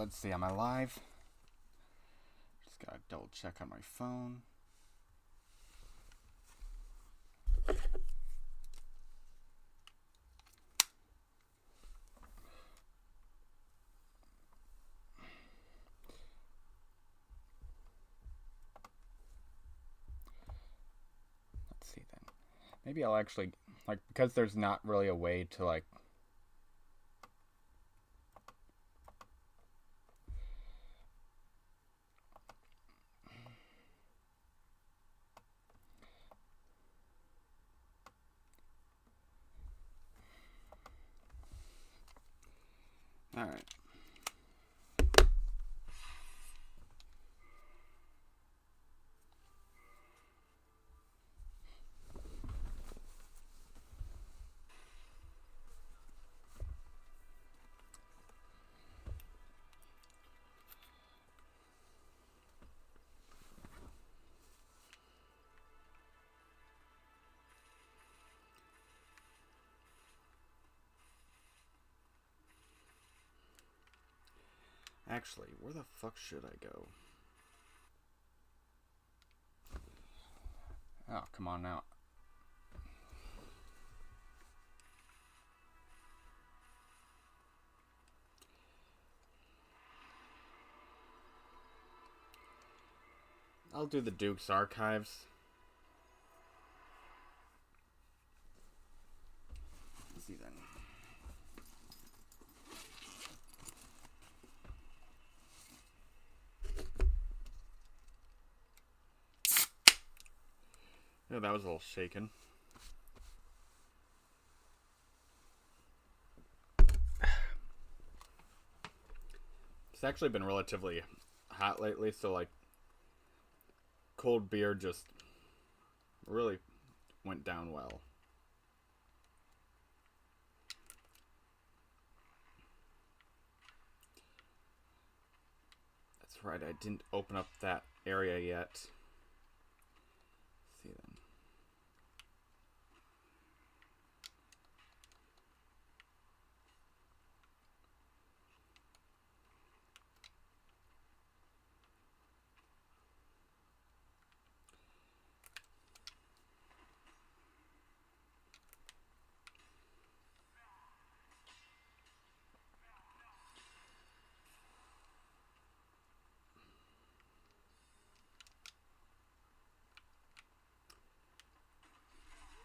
let's see. Am I live? Just gotta double check on my phone. Let's see then. Maybe I'll actually, like, because there's not really a way to, like, alright. Actually, where the fuck should I go? Oh, come on now. I'll do the Duke's Archives. Let's see then. Oh, that was a little shaken. It's actually been relatively hot lately, so like cold beer just really went down well. That's right, I didn't open up that area yet. Let's see then.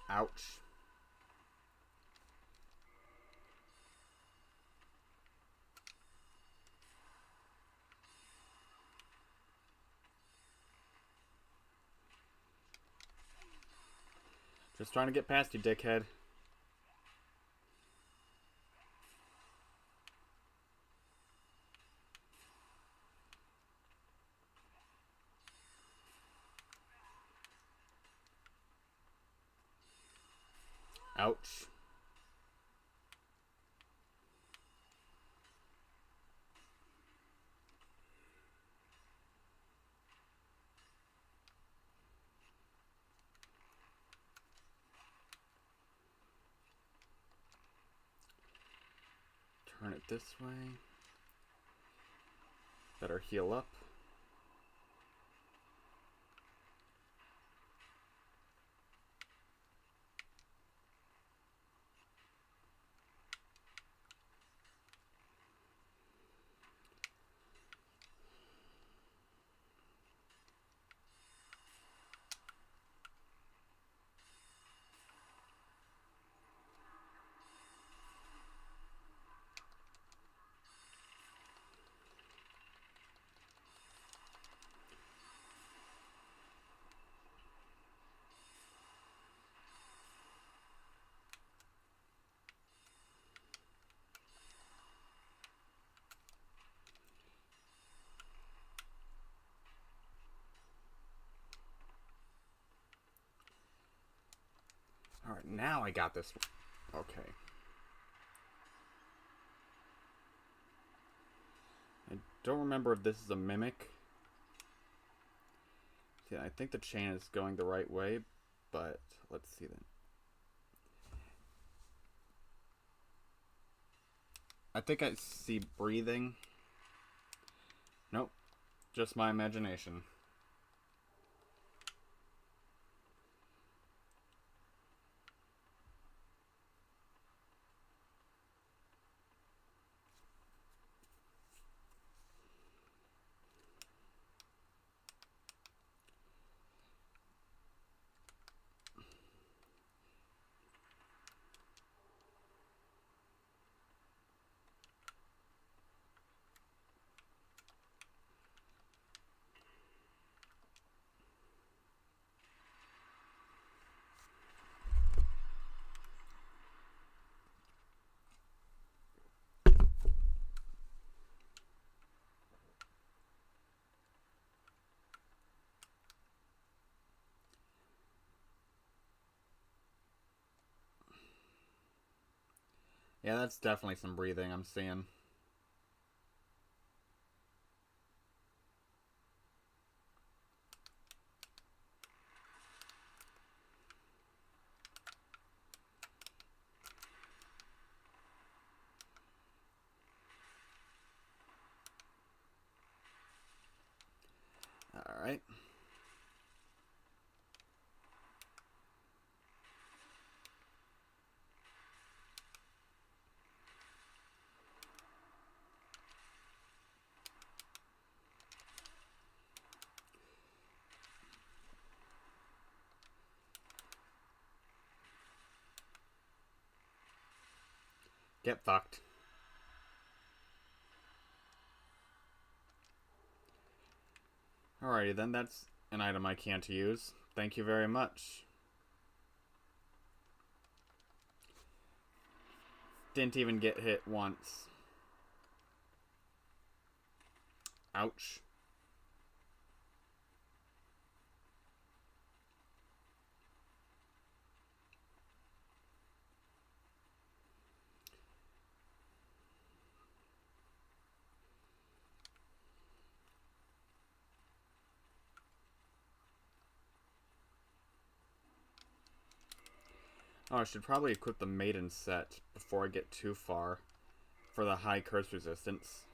Ouch. Just trying to get past you, dickhead. Ouch. Turn it this way. Better heal up. Alright, now I got this. Okay. I don't remember if this is a mimic. Yeah, I think the chain is going the right way, but let's see then. I think I see breathing. Nope. Just my imagination. Yeah, that's definitely some breathing I'm seeing. Alright. Get fucked. Alrighty then, that's an item I can't use. Thank you very much. Didn't even get hit once. Ouch. Oh, I should probably equip the Maiden set before I get too far for the high curse resistance.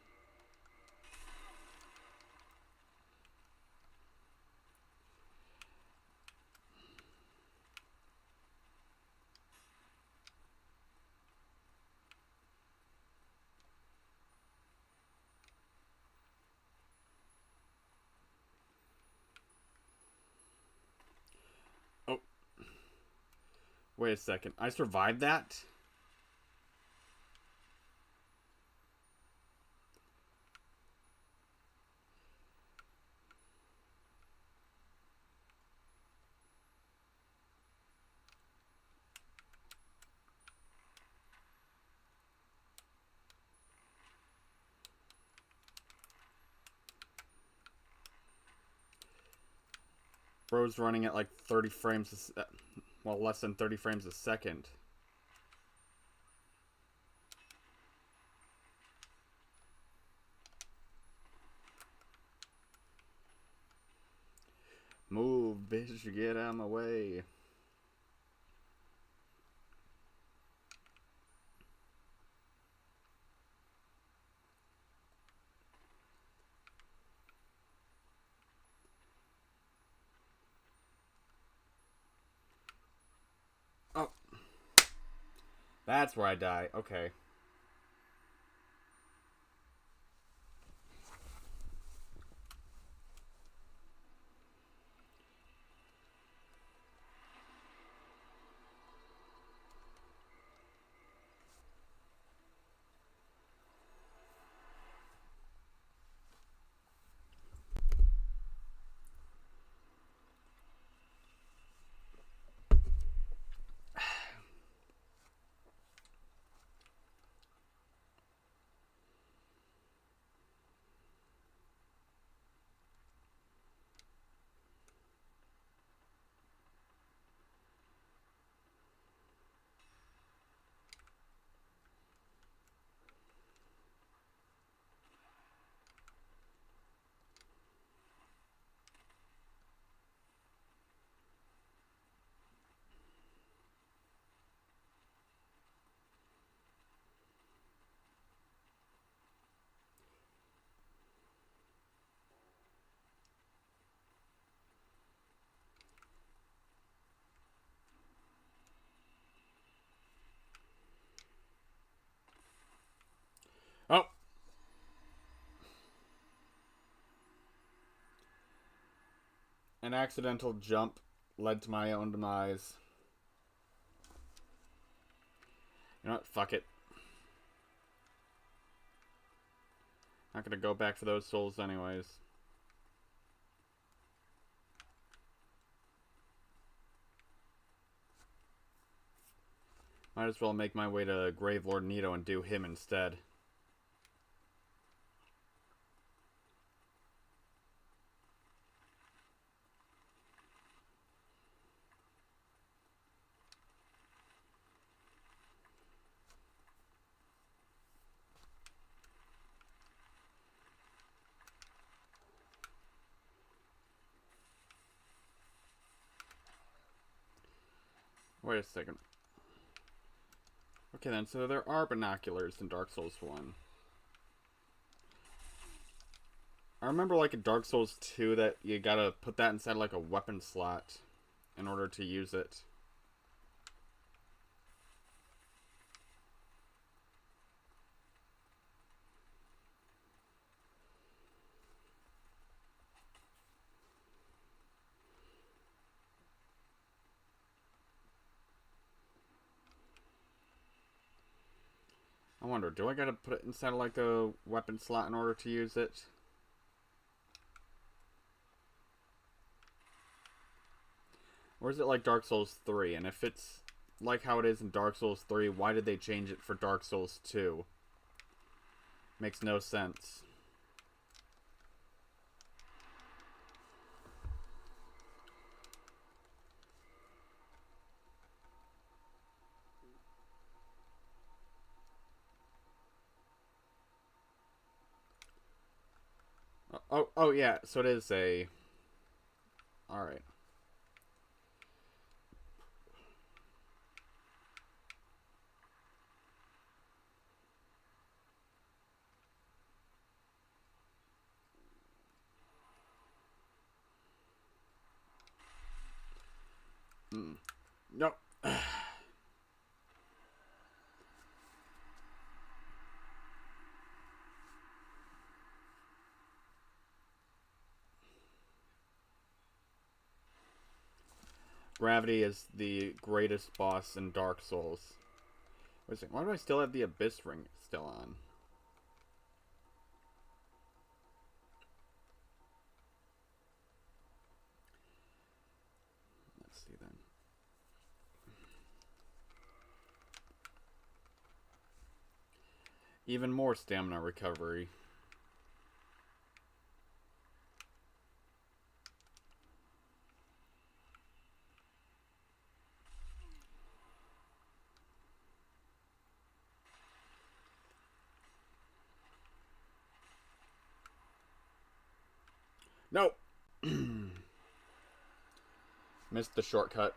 Oh, wait a second. I survived that? Bro's running at like 30 frames, well, less than 30 frames a second. Move, bitch, get out of my way. Oh, that's where I die. Okay. An accidental jump led to my own demise. You know what? Fuck it. Not gonna go back for those souls anyways. Might as well make my way to Gravelord Nito and do him instead. Wait a second. Okay then, so there are binoculars in Dark Souls 1. I remember like in Dark Souls 2 that you gotta put that inside like a weapon slot in order to use it. I wonder, do I gotta put it inside like a weapon slot in order to use it? Or is it like Dark Souls 3? And if it's like how it is in Dark Souls 3, why did they change it for Dark Souls 2? Makes no sense. Oh yeah, so it is a... Alright. Nope. Gravity is the greatest boss in Dark Souls. Wait a second, why do I still have the Abyss Ring still on? Let's see then. Even more stamina recovery. Nope. Missed the shortcut.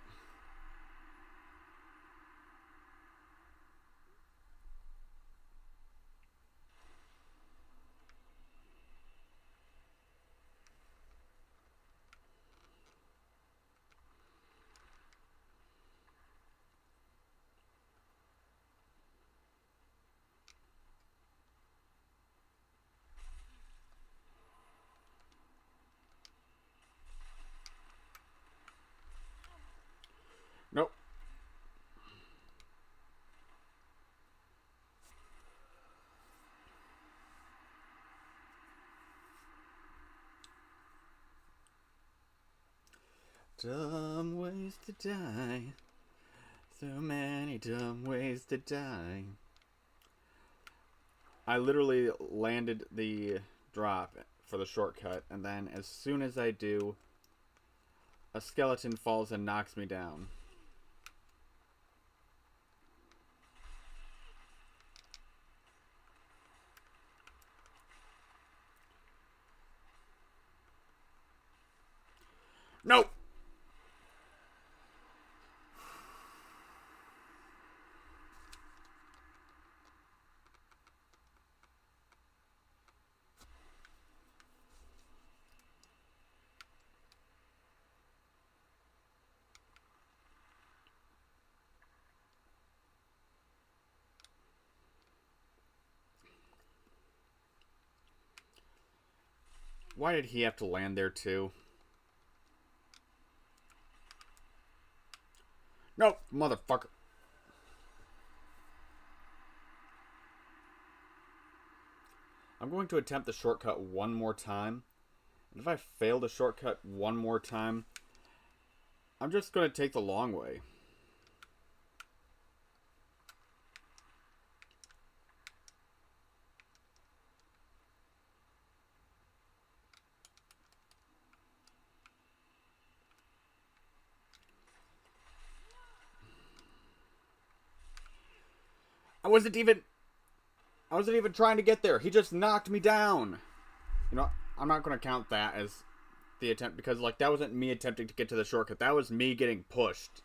Nope. Dumb ways to die. So many dumb ways to die. I literally landed the drop for the shortcut, and then as soon as I do, a skeleton falls and knocks me down. Nope! Why did he have to land there too? No, motherfucker. I'm going to attempt the shortcut one more time. And if I fail the shortcut one more time, I'm just going to take the long way. I wasn't even trying to get there. He just knocked me down. You know, I'm not going to count that as the attempt because, like, that wasn't me attempting to get to the shortcut. That was me getting pushed.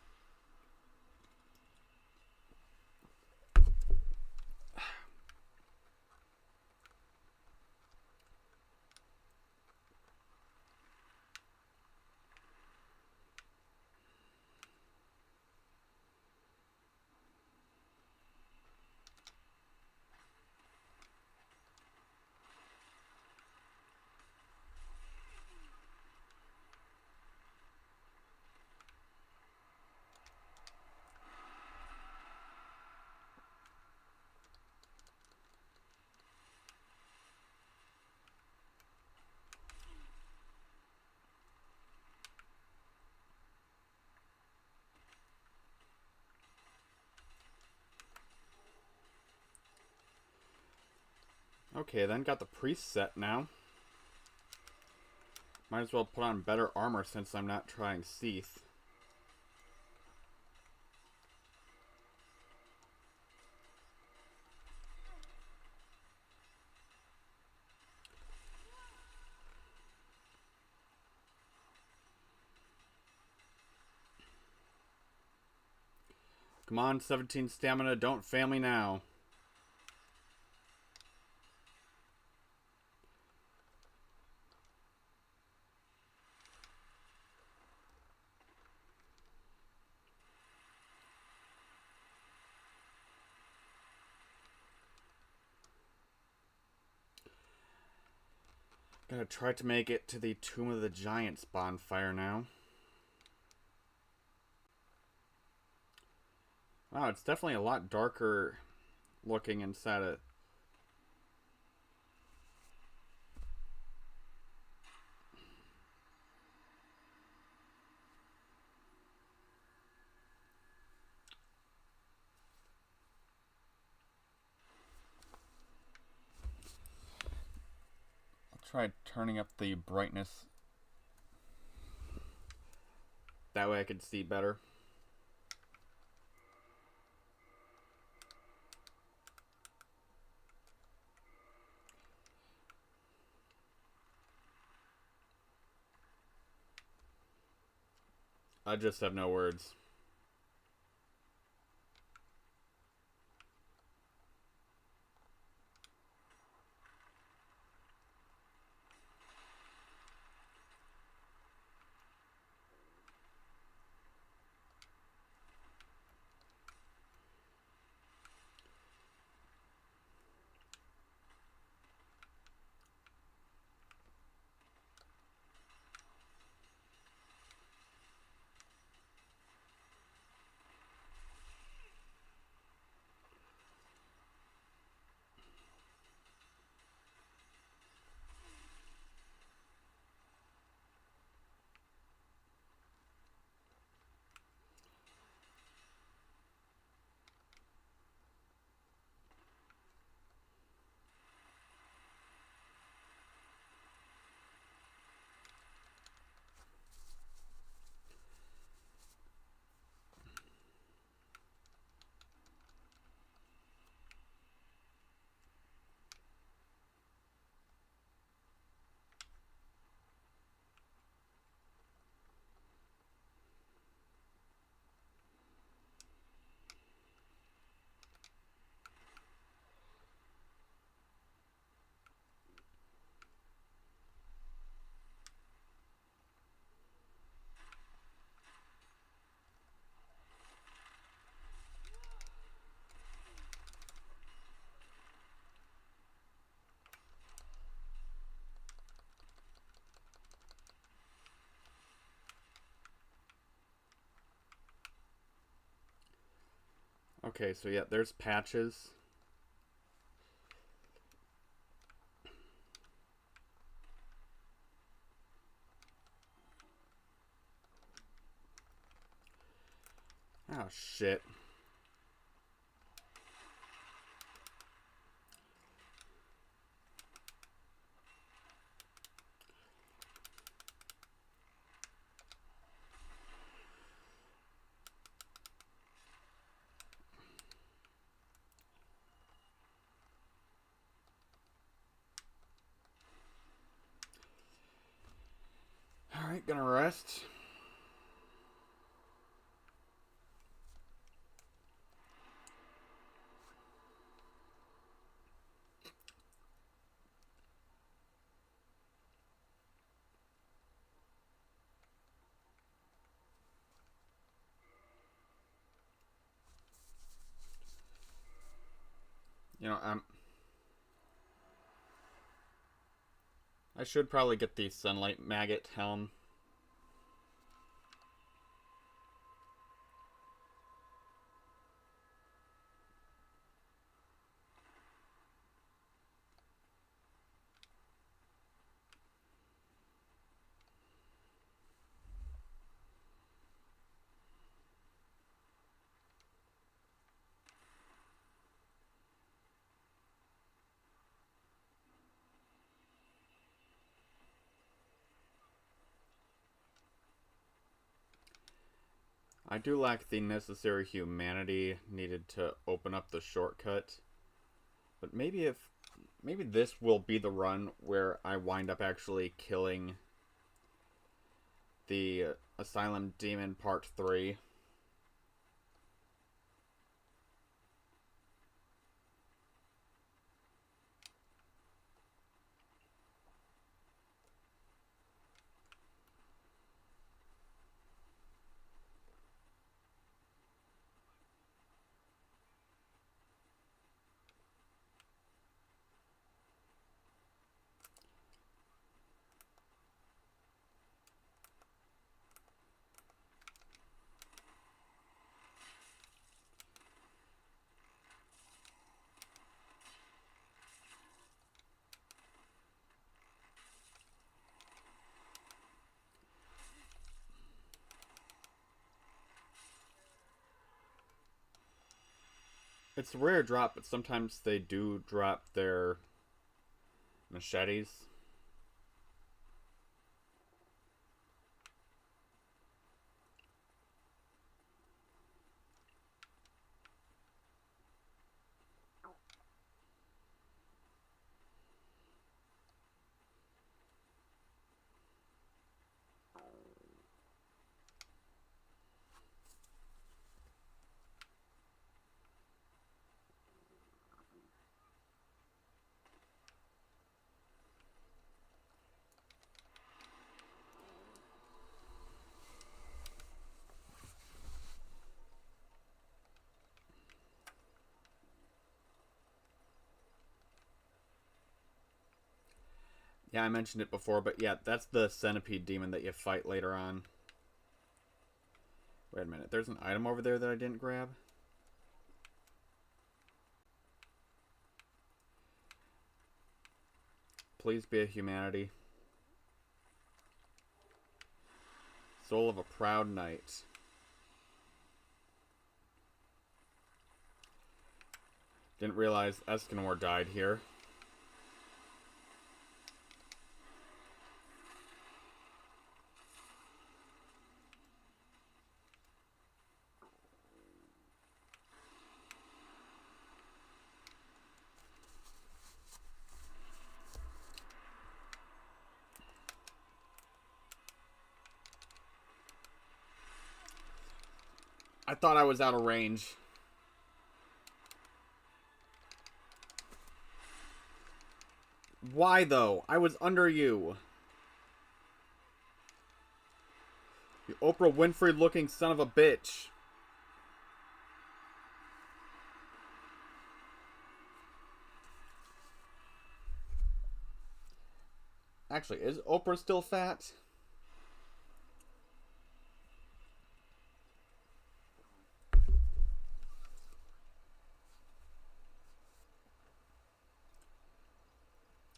Okay, then got the priest set now. Might as well put on better armor since I'm not trying Seath. Come on, 17 stamina, don't fail me now. Gotta try to make it to the Tomb of the Giants bonfire now. Wow, it's definitely a lot darker looking inside it. Try turning up the brightness. That way I could see better. I just have no words. Okay, so yeah, there's patches. Oh, shit. Alright, gonna rest. You know, I should probably get the Sunlight Maggot helm. I do lack the necessary humanity needed to open up the shortcut. But maybe this will be the run where I wind up actually killing the Asylum Demon Part 3. It's a rare drop, but sometimes they do drop their machetes. Yeah, I mentioned it before, but yeah, that's the centipede demon that you fight later on. Wait a minute, there's an item over there that I didn't grab? Please be a humanity. Soul of a proud knight. Didn't realize Escanor died here. I thought I was out of range. Why, though? I was under you. You Oprah Winfrey-looking son of a bitch. Actually, is Oprah still fat?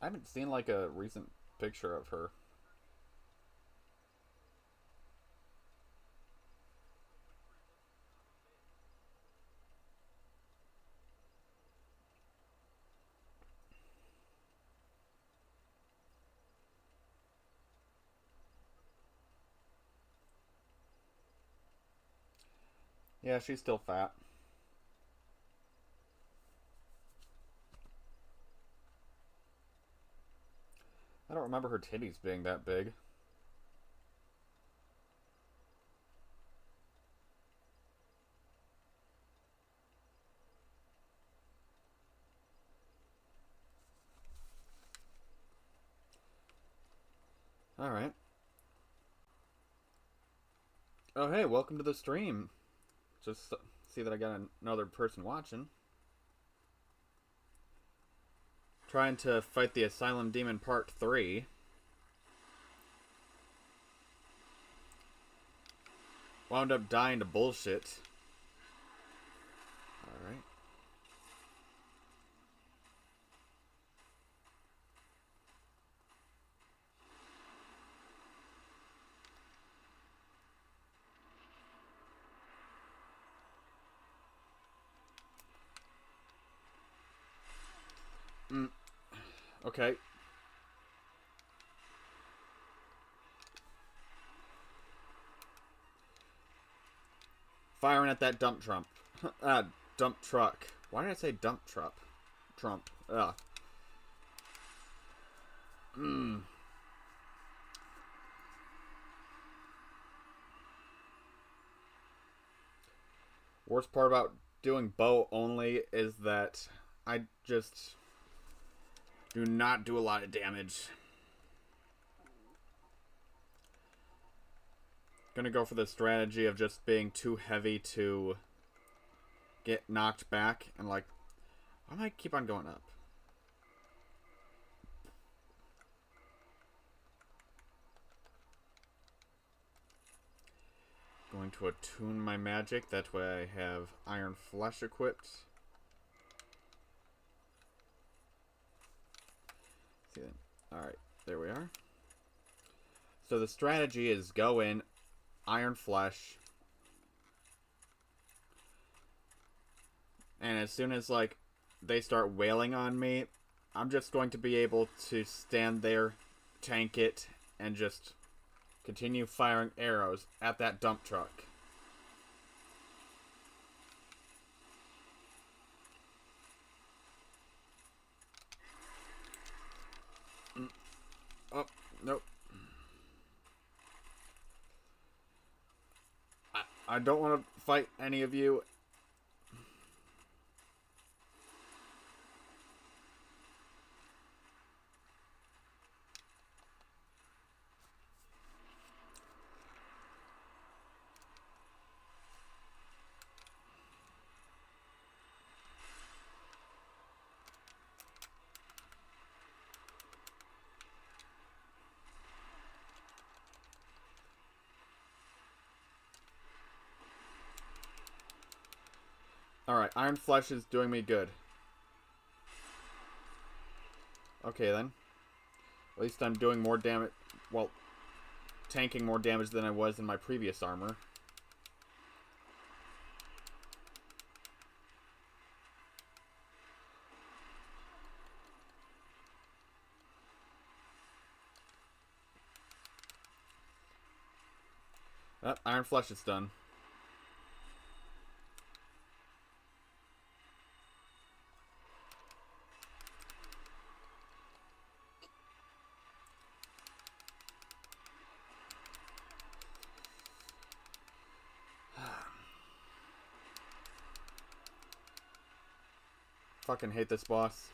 I haven't seen like a recent picture of her. Yeah, she's still fat. I don't remember her titties being that big. Alright. Oh, hey, welcome to the stream. Just see that I got another person watching. Trying to fight the Asylum Demon Part 3. Wound up dying to bullshit. Alright. Okay. Firing at that dump trump. Dump truck. Why did I say dump truck? Trump. Ugh. Worst part about doing bow only is that I just do not do a lot of damage. Gonna go for the strategy of just being too heavy to get knocked back, and like, why do I keep on going up? Going to attune my magic, that way I have Iron Flesh equipped. See that? Alright, there we are. So the strategy is go in, Iron Flesh, and as soon as like they start wailing on me, I'm just going to be able to stand there, tank it, and just continue firing arrows at that dump truck. Oh, nope. I don't want to fight any of you. Alright, Iron Flesh is doing me good. Okay then. At least I'm doing more damage. Well, tanking more damage than I was in my previous armor. Oh, Iron Flesh is done. Fucking hate this boss.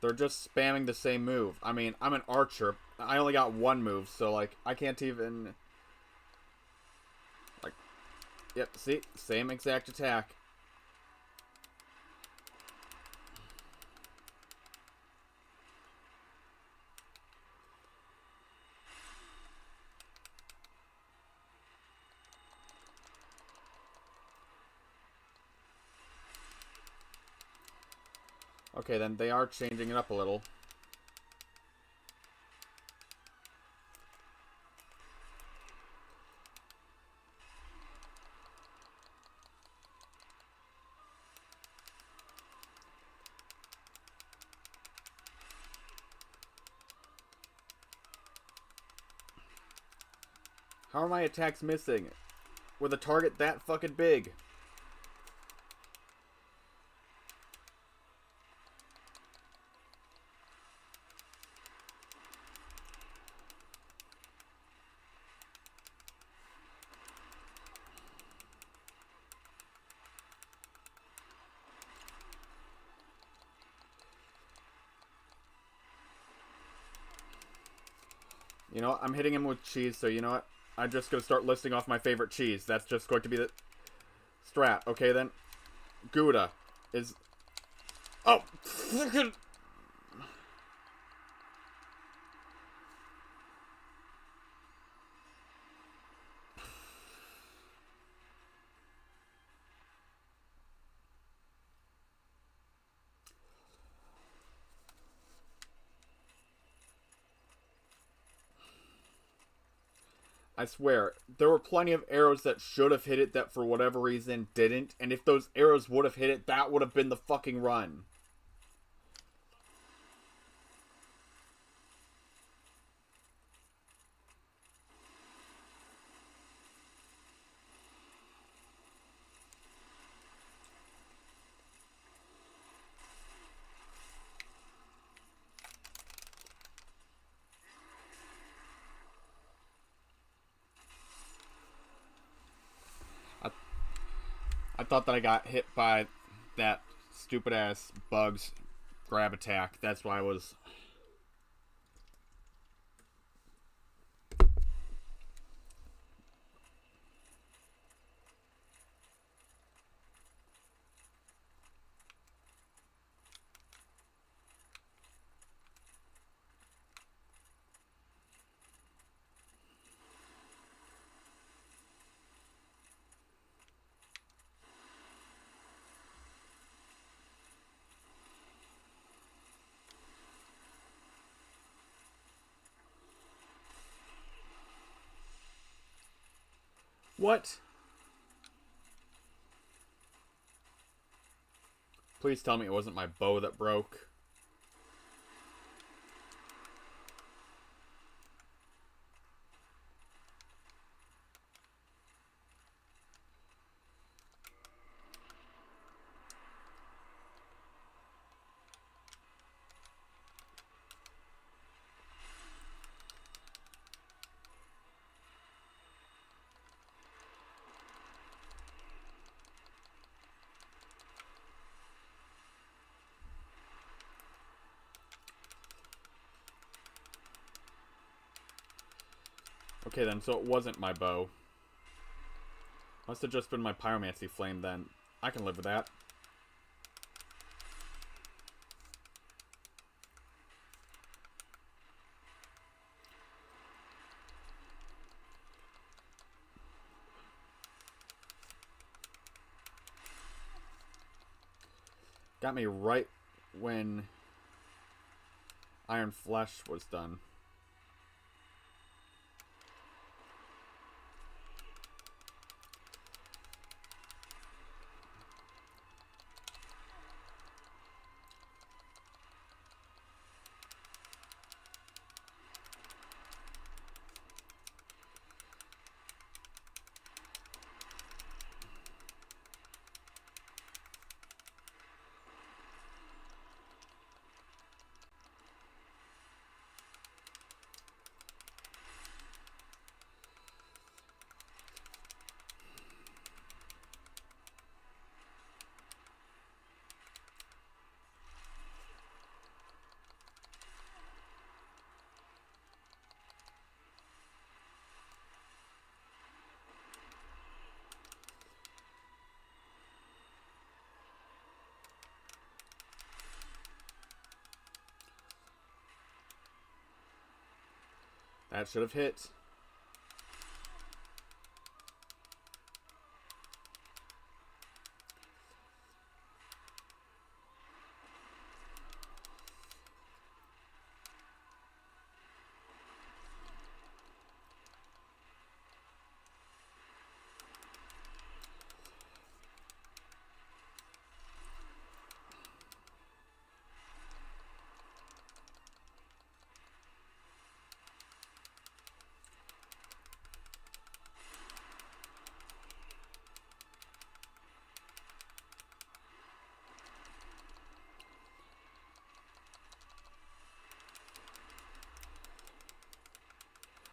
They're just spamming the same move. I mean, I'm an archer. I only got one move, so like I can't even like yep, see? Same exact attack. Okay, then they are changing it up a little. How are my attacks missing? With a target that fucking big? You know, I'm hitting him with cheese, so you know what? I'm just gonna start listing off my favorite cheese. That's just going to be the strat. Okay, then. Gouda is... Oh! I swear, there were plenty of arrows that should have hit it that for whatever reason didn't, and if those arrows would have hit it, that would have been the fucking run. I thought that I got hit by that stupid ass bugs grab attack. That's why I was... What? Please tell me it wasn't my bow that broke. Okay then, so it wasn't my bow. Must have just been my pyromancy flame then. I can live with that. Got me right when Iron Flesh was done. That should have hit.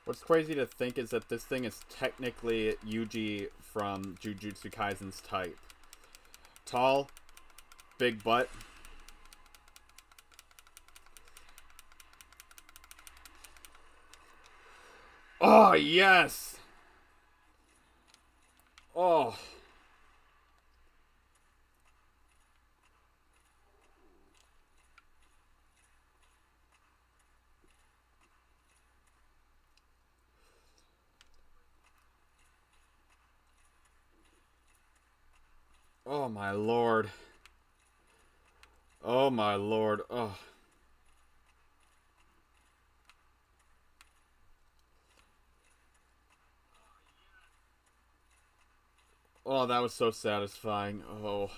What's crazy to think is that this thing is technically Yuji from Jujutsu Kaisen's type. Tall, big butt. Oh, yes! Oh. Oh, my lord. Oh, my lord. Oh. Oh, that was so satisfying. Oh.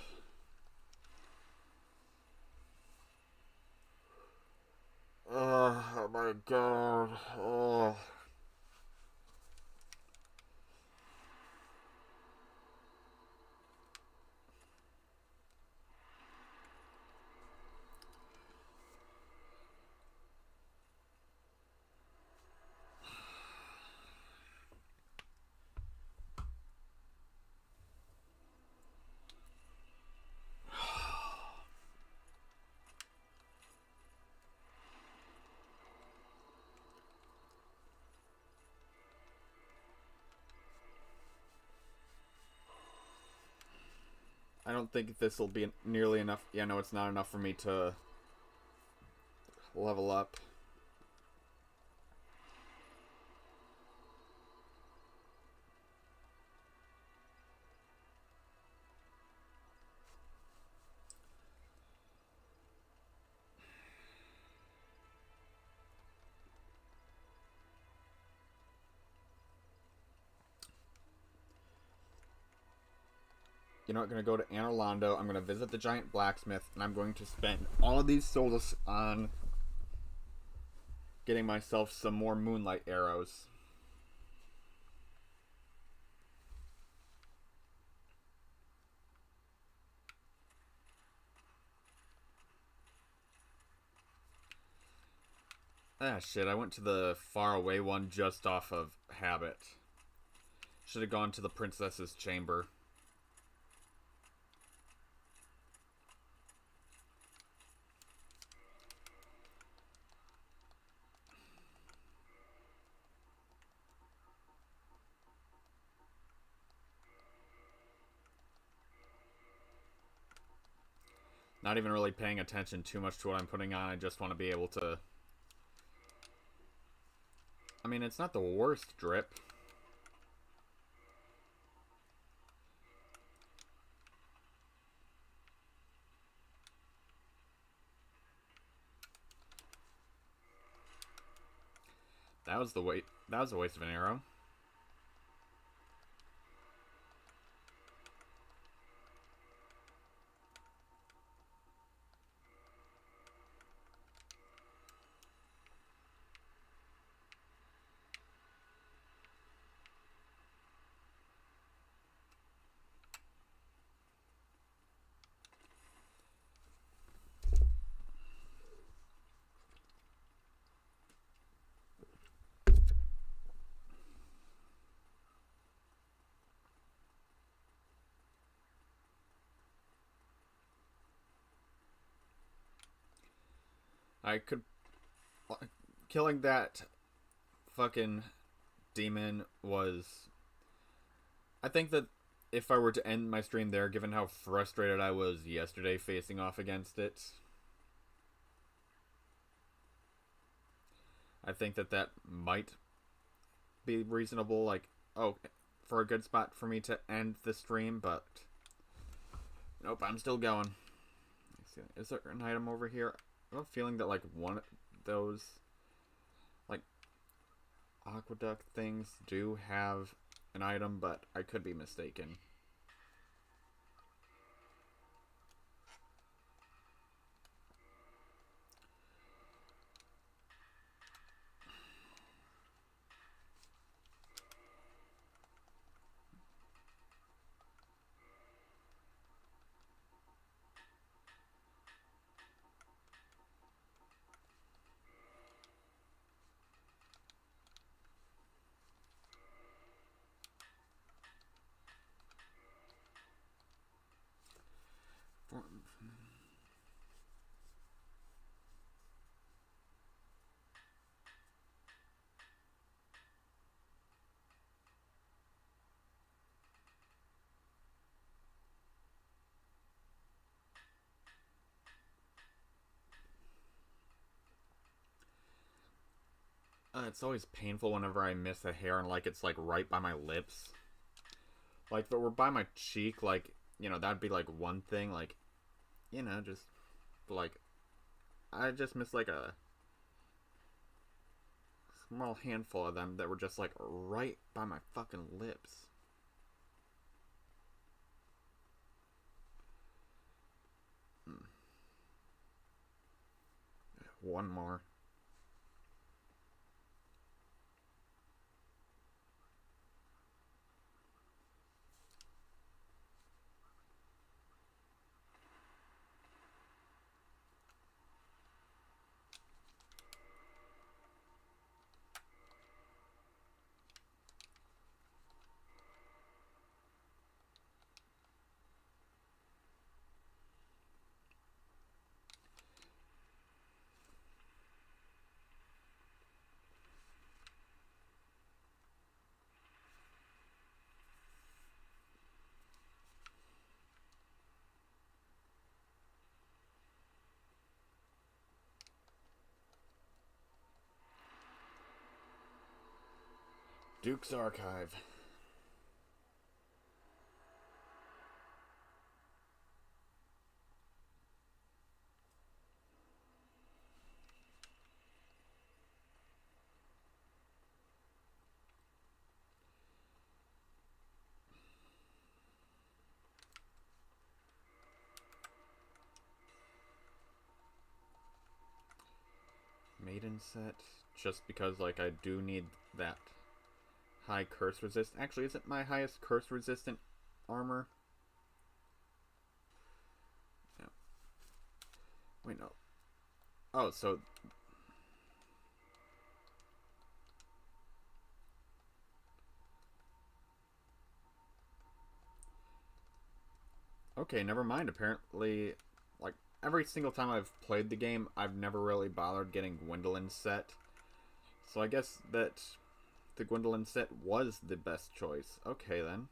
Oh my god. Oh. I don't think this will be nearly enough. Yeah, no, it's not enough for me to level up. You know, I'm going to go to Anor Londo. I'm going to visit the giant blacksmith, and I'm going to spend all of these souls on getting myself some more moonlight arrows. Ah, shit, I went to the faraway one just off of habit. Should have gone to the princess's chamber. Not even really paying attention too much to what I'm putting on. I just want to be able to... I mean, it's not the worst drip. That was the wait. That was a waste of an arrow. I could... Killing that fucking demon was... I think that if I were to end my stream there, given how frustrated I was yesterday facing off against it, I think that that might be reasonable. Like, oh, for a good spot for me to end the stream, but nope, I'm still going. Is there an item over here? I have a feeling that like one of those like aqueduct things do have an item, but I could be mistaken. It's always painful whenever I miss a hair and like it's like right by my lips. Like if it were by my cheek, like that'd be like one thing. Like just like I just missed like a small handful of them that were just like right by my fucking lips. One more. Duke's Archive. Maiden set. Just because, like, I do need that high curse resist. Actually, isn't my highest curse resistant armor? No. Wait, no. Oh, so... Okay, never mind. Apparently, like, every single time I've played the game, I've never really bothered getting Gwendolyn's set. So I guess that the Gwendolyn set was the best choice. Okay, then.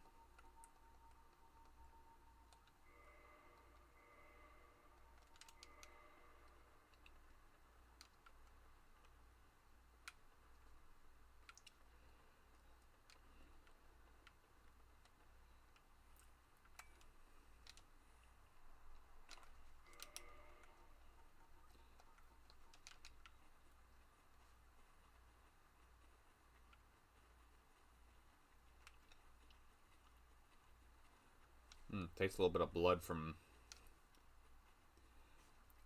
Takes a little bit of blood from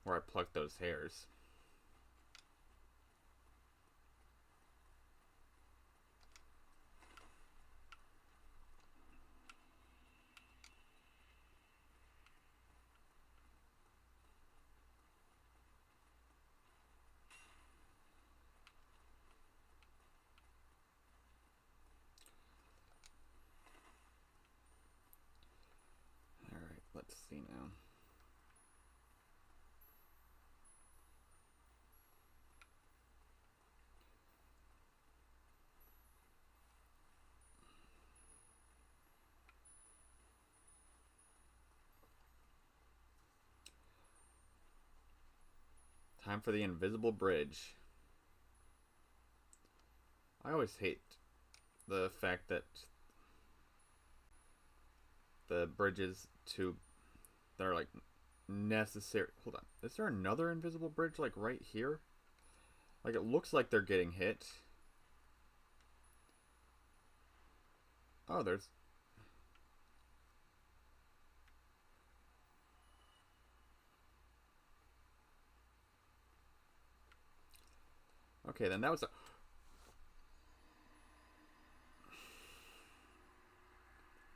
where I plucked those hairs. Alright, let's see now. Time for the invisible bridge. I always hate the fact that the bridges they're like necessary. Hold on. Is there another invisible bridge like right here? Like it looks like they're getting hit. Oh, there's... Okay, then that was a...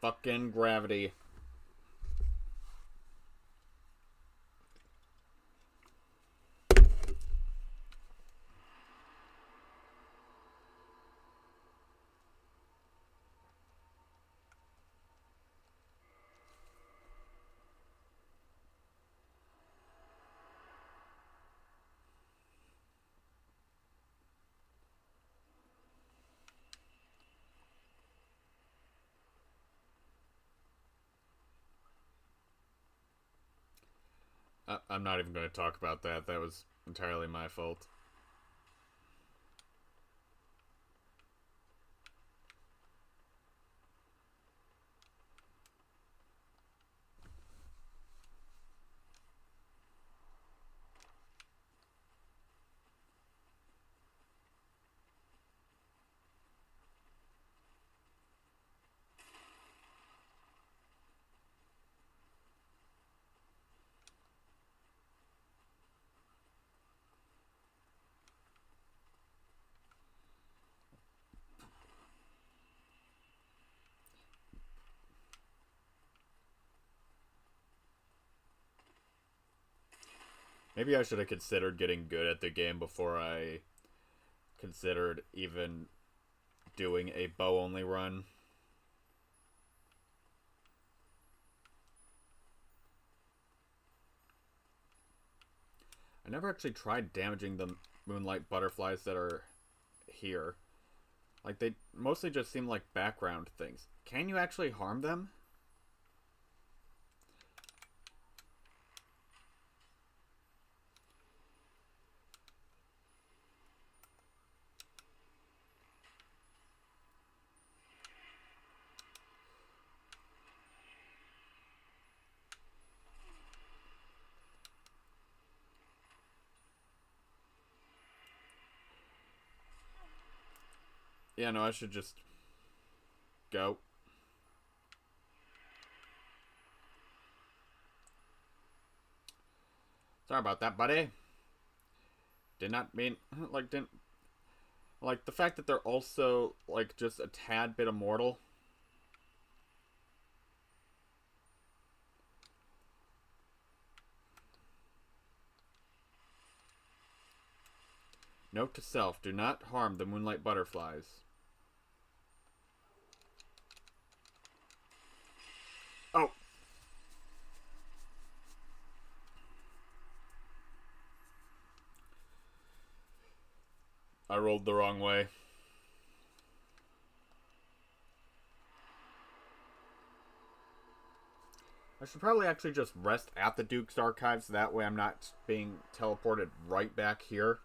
Fucking gravity. I'm not even going to talk about that. That was entirely my fault. Maybe I should have considered getting good at the game before I considered even doing a bow-only run. I never actually tried damaging the moonlight butterflies that are here. Like, they mostly just seem like background things. Can you actually harm them? Yeah, no, I should just go. Sorry about that, buddy. Did not mean, like, didn't, like, the fact that they're also, like, just a tad bit immortal. Note to self, do not harm the moonlight butterflies. Oh! I rolled the wrong way. I should probably actually just rest at the Duke's Archives. That way I'm not being teleported right back here.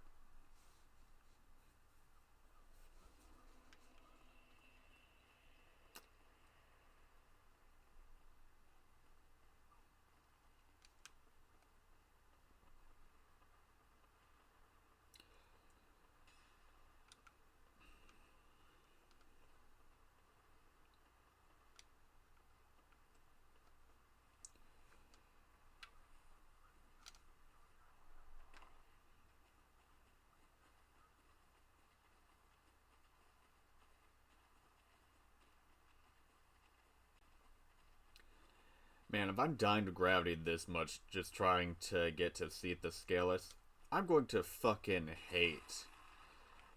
Man, if I'm dying to gravity this much just trying to get to Seath the Scaleless, I'm going to fucking hate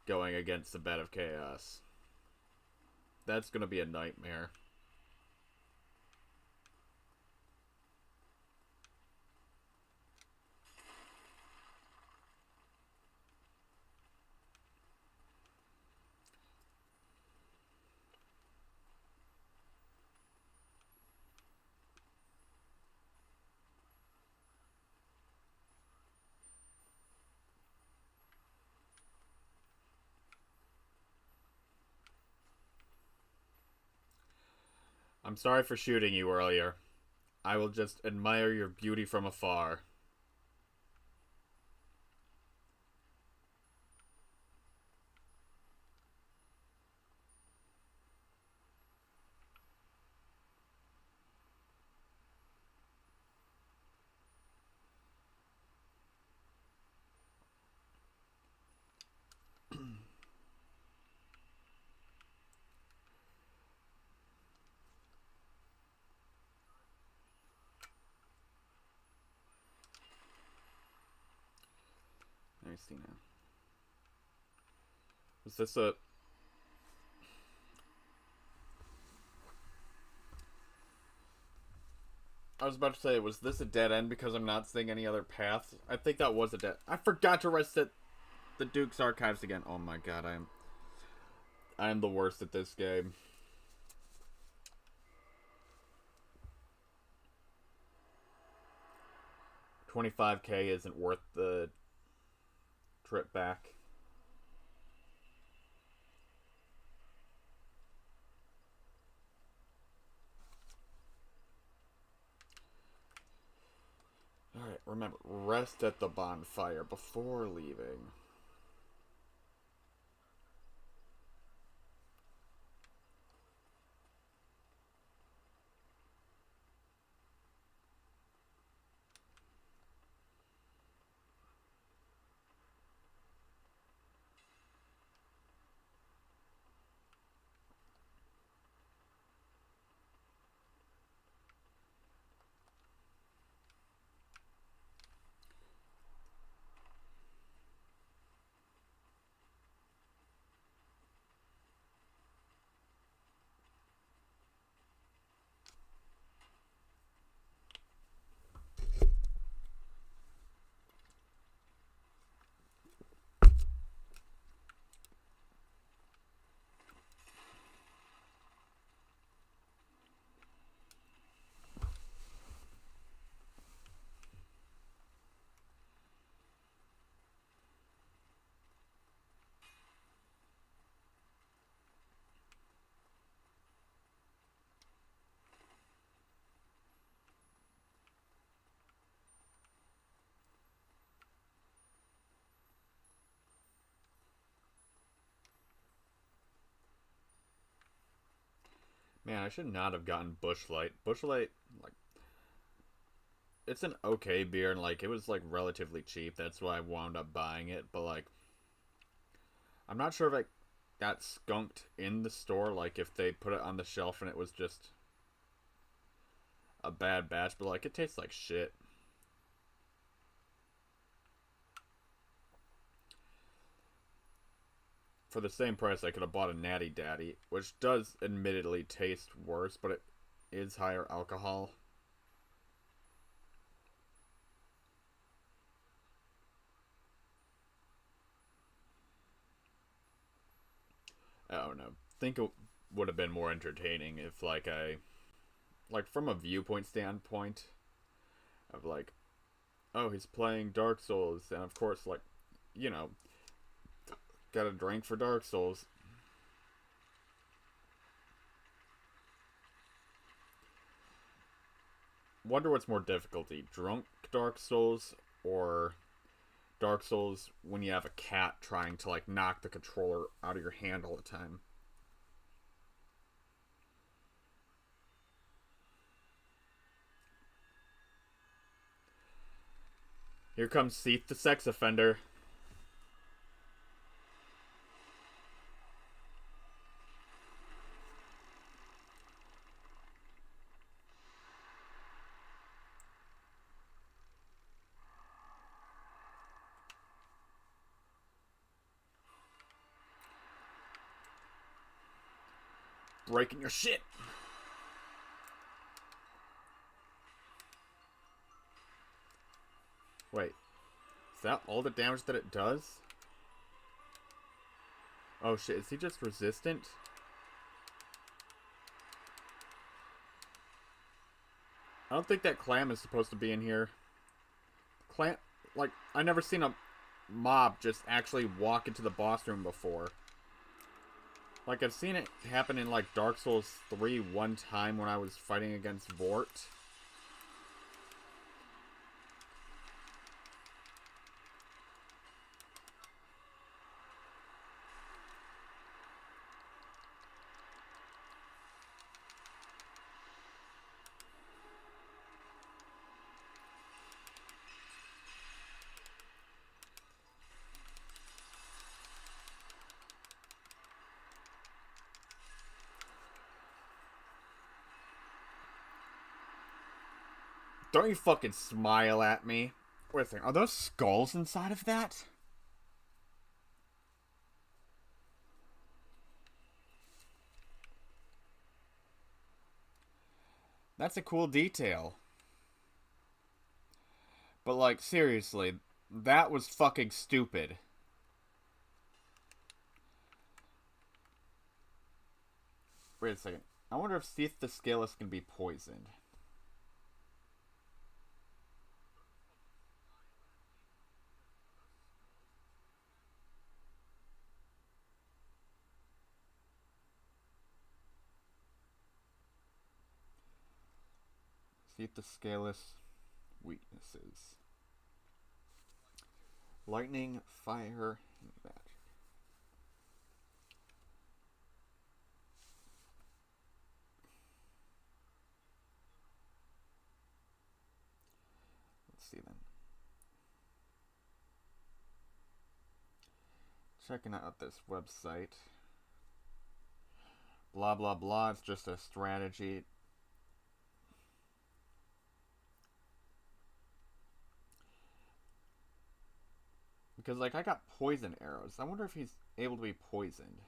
going against the Bed of Chaos. That's gonna be a nightmare. I'm sorry for shooting you earlier. I will just admire your beauty from afar. Let me see now. Was this a... I was about to say, was this a dead end because I'm not seeing any other paths? I think that was a dead... I forgot to rest at the Duke's Archives again. Oh my god, I am the worst at this game. 25k isn't worth the trip back. Alright, remember, rest at the bonfire before leaving. Man, I should not have gotten Bushlight. Bushlight, like, it's an okay beer, and like, it was like relatively cheap. That's why I wound up buying it. But like, I'm not sure if it got skunked in the store. Like, if they put it on the shelf and it was just a bad batch. But like, it tastes like shit. For the same price, I could have bought a Natty Daddy, which does admittedly taste worse, but it is higher alcohol. I don't know. Think it would have been more entertaining if, like from a viewpoint standpoint, of like, oh, he's playing Dark Souls, and of course, like, you know, got a drink for Dark Souls. Wonder what's more difficulty, drunk Dark Souls or Dark Souls when you have a cat trying to like knock the controller out of your hand all the time. Here comes Seath the sex offender. Breaking your shit. Wait, is that all the damage that it does? Oh shit, is he just resistant? I don't think that clam is supposed to be in here. Clam, like, I never seen a mob just actually walk into the boss room before. Like, I've seen it happen in, like, Dark Souls 3 one time when I was fighting against Vort. Don't you fucking smile at me. Wait a second, are those skulls inside of that? That's a cool detail. But, like, seriously, that was fucking stupid. Wait a second. I wonder if Seath the Scaleless can be poisoned. Seath the Scaleless weaknesses. Lightning, fire, and magic. Let's see then. Checking out this website. Blah blah blah, it's just a strategy. Because, like, I got poison arrows. I wonder if he's able to be poisoned.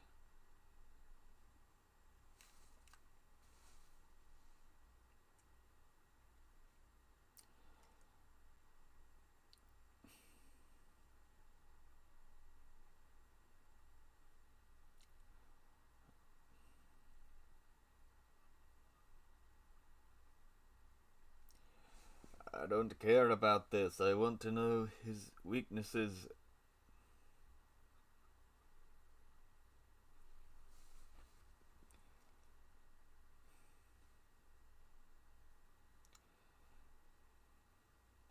I don't care about this. I want to know his weaknesses.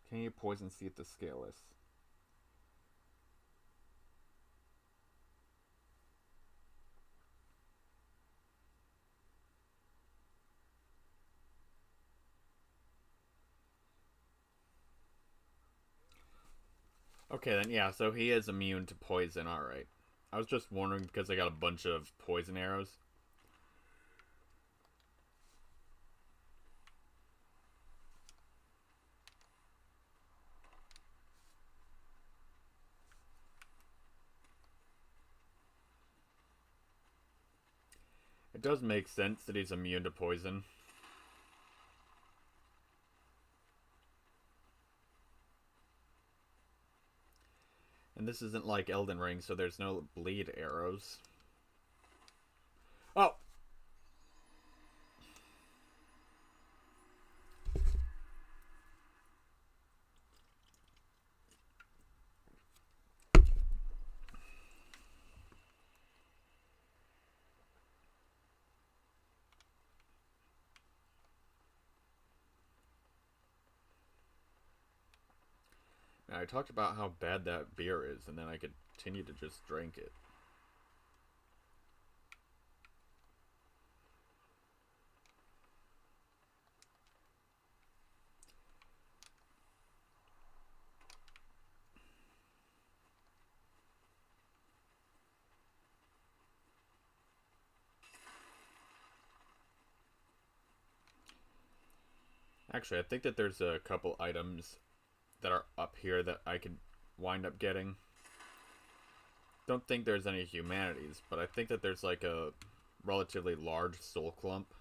Can you poison Seath the Scaleless? Okay, then, yeah, so he is immune to poison, alright. I was just wondering because I got a bunch of poison arrows. It does make sense that he's immune to poison. And this isn't like Elden Ring, so there's no bleed arrows. Oh! Now, I talked about how bad that beer is, and then I continue to just drink it. Actually, I think that there's a couple items that are up here that I could wind up getting. Don't think there's any humanities, but I think that there's like a relatively large soul clump.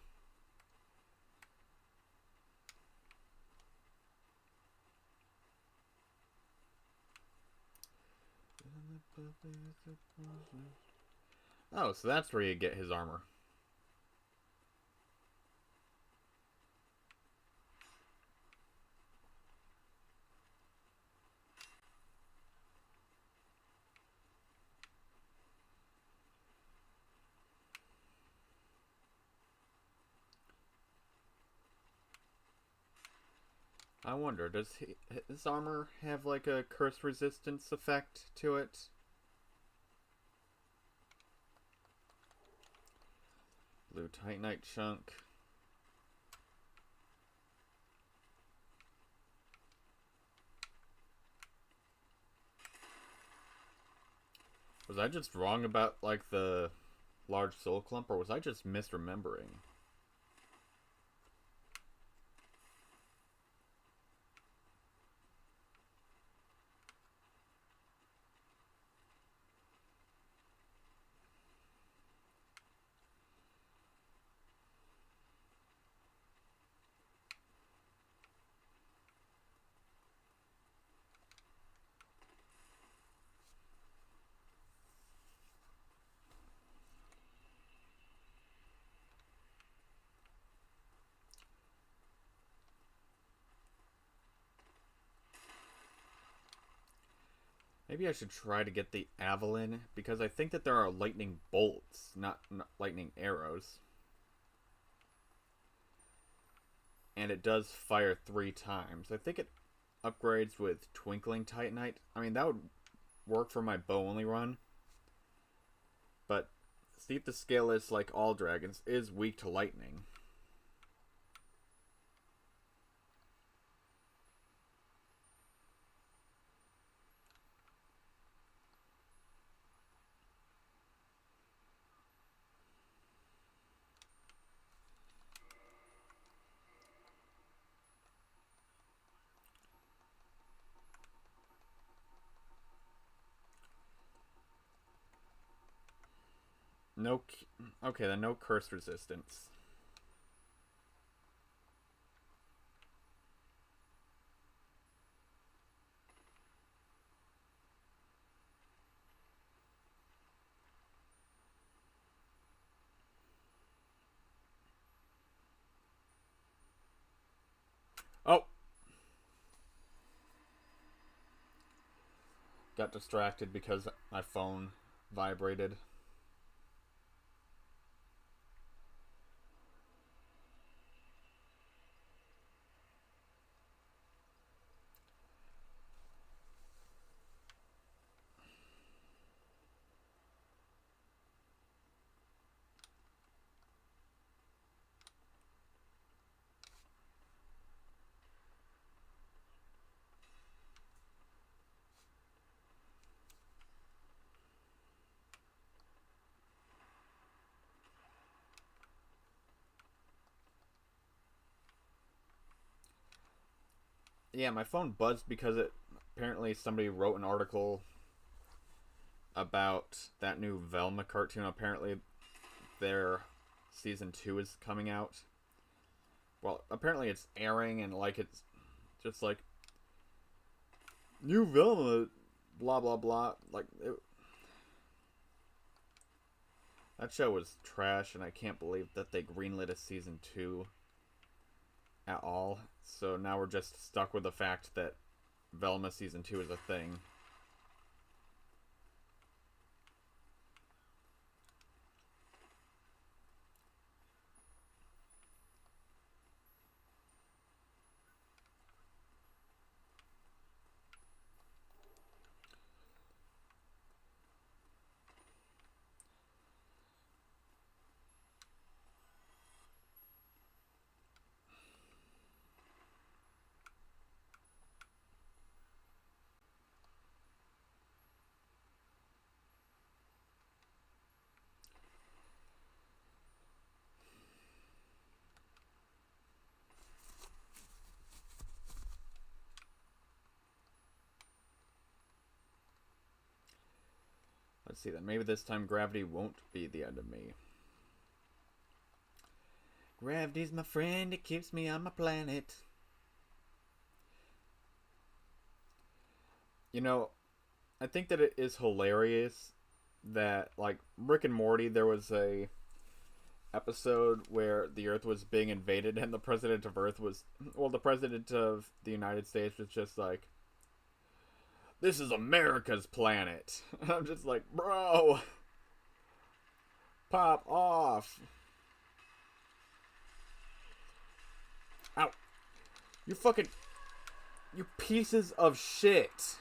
Oh, so that's where you get his armor. I wonder, does his armor have like a curse resistance effect to it? Blue Titanite chunk. Was I just wrong about like the large soul clump, or was I just misremembering? Maybe I should try to get the Avalon, because I think that there are lightning bolts, not lightning arrows. And it does fire 3 times. I think it upgrades with Twinkling Titanite. I mean, that would work for my bow only run. But Steep the Scaleless, like all dragons, is weak to lightning. No. Okay, then no curse resistance. Oh! Got distracted because my phone vibrated. Yeah, my phone buzzed because it apparently somebody wrote an article about that new Velma cartoon. Apparently, their season 2 is coming out. Well, apparently it's airing, and like it's just like new Velma, blah blah blah. Like that show was trash, and I can't believe that they greenlit a season 2 at all. So now we're just stuck with the fact that Velma season 2 is a thing. Let's see then. Maybe this time gravity won't be the end of me. Gravity's my friend, it keeps me on my planet. You know, I think that it is hilarious that, like, Rick and Morty, there was a episode where the Earth was being invaded and the president of Earth was, well, the president of the United States was just like, this is America's planet. And I'm just like, bro, pop off. Ow. You fucking, you pieces of shit.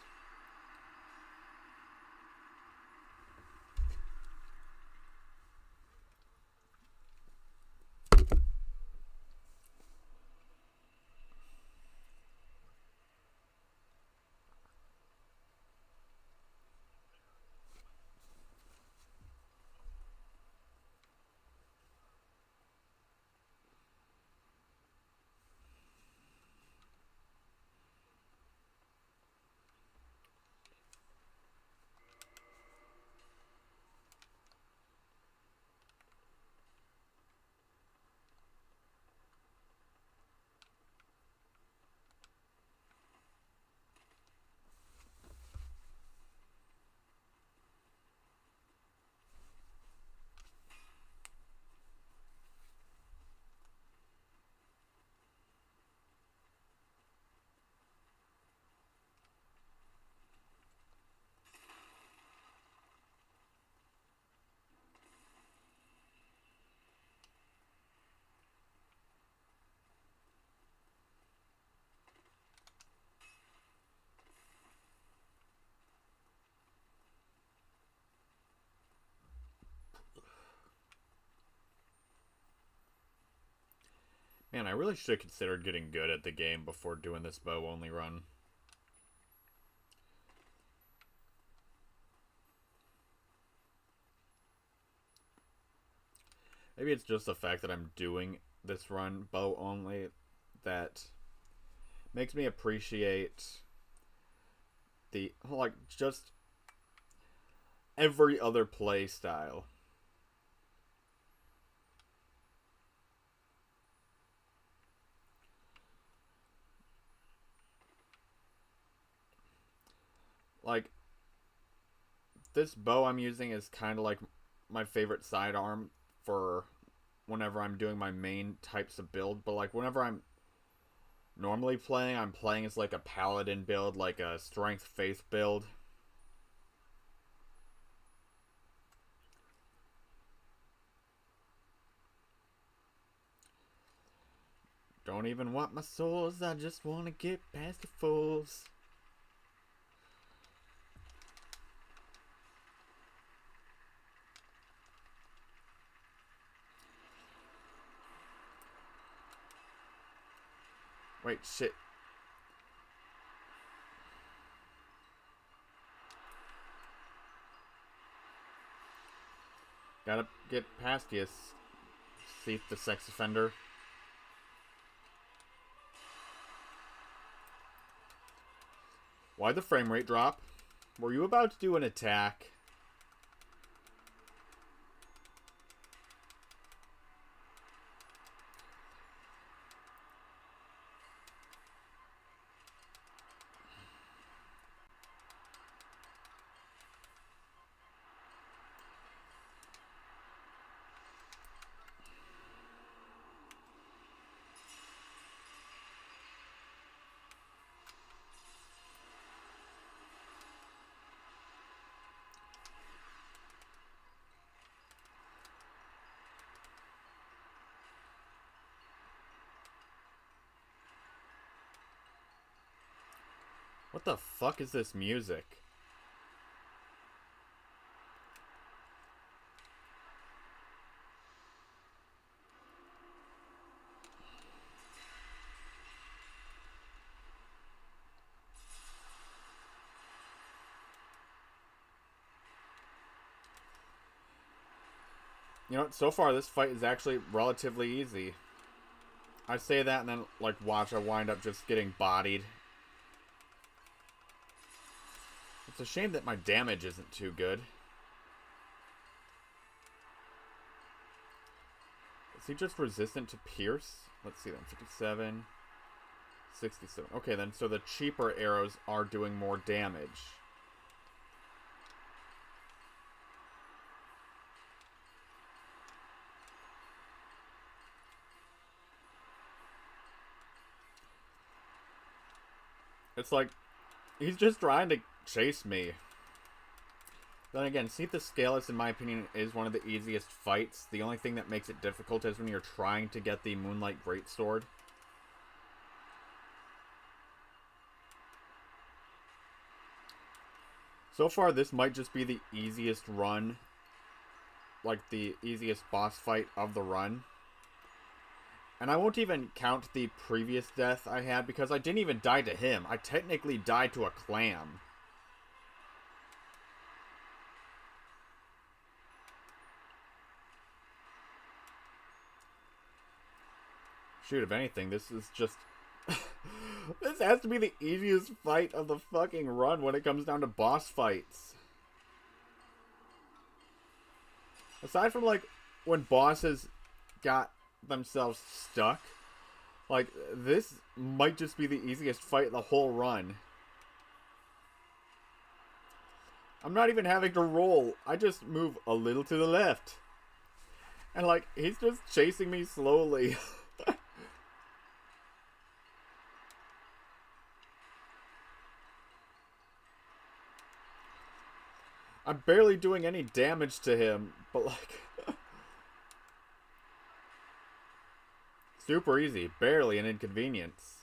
Man, I really should have considered getting good at the game before doing this bow only run. Maybe it's just the fact that I'm doing this run bow only that makes me appreciate the, like, just every other play style. Like, this bow I'm using is kind of like my favorite sidearm for whenever I'm doing my main types of build, but like whenever I'm normally playing, I'm playing as like a paladin build, like a strength faith build. Don't even want my souls, I just want to get past the fools. Wait, shit. Gotta get past you, Seath the sex offender. Why'd the frame rate drop? Were you about to do an attack? What the fuck is this music? You know, so far this fight is actually relatively easy. I say that and then, like, watch, I wind up just getting bodied. It's a shame that my damage isn't too good. Is he just resistant to pierce? Let's see then, 57, 67. Okay then, so the cheaper arrows are doing more damage. It's like, he's just trying to chase me. Then again, Seath the Scaleless, in my opinion, is one of the easiest fights. The only thing that makes it difficult is when you're trying to get the Moonlight Greatsword. So far, this might just be the easiest run. Like, the easiest boss fight of the run. And I won't even count the previous death I had, because I didn't even die to him. I technically died to a clam. Shoot, if anything, this is just... this has to be the easiest fight of the fucking run when it comes down to boss fights. Aside from, like, when bosses got themselves stuck, like, this might just be the easiest fight in the whole run. I'm not even having to roll. I just move a little to the left. And, like, he's just chasing me slowly. I'm barely doing any damage to him, but, like... super easy. Barely an inconvenience.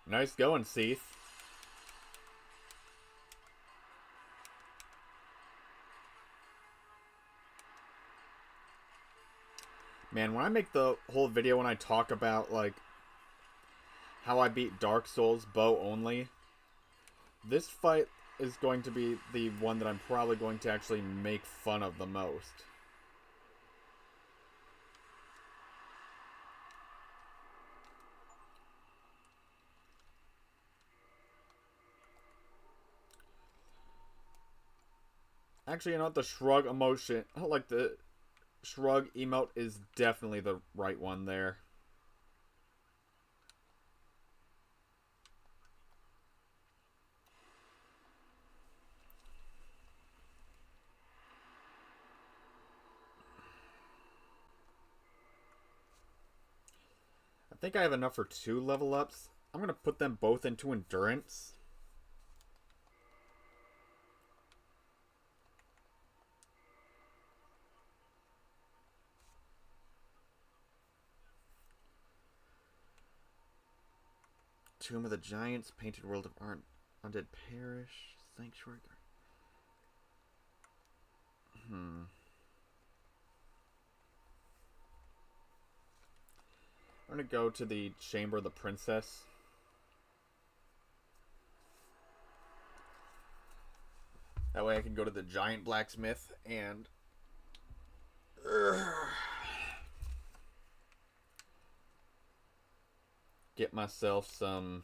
Nice going, Seath. Man, when I make the whole video when I talk about, like, how I beat Dark Souls bow only, this fight is going to be the one that I'm probably going to actually make fun of the most. Actually, you know what? The shrug emotion, like the shrug emote, is definitely the right one there. I think I have enough for 2 level ups. I'm going to put them both into endurance. Tomb of the Giants, Painted World of Art, Undead Parish, Sanctuary. I'm gonna go to the Chamber of the Princess. That way I can go to the giant blacksmith and get myself some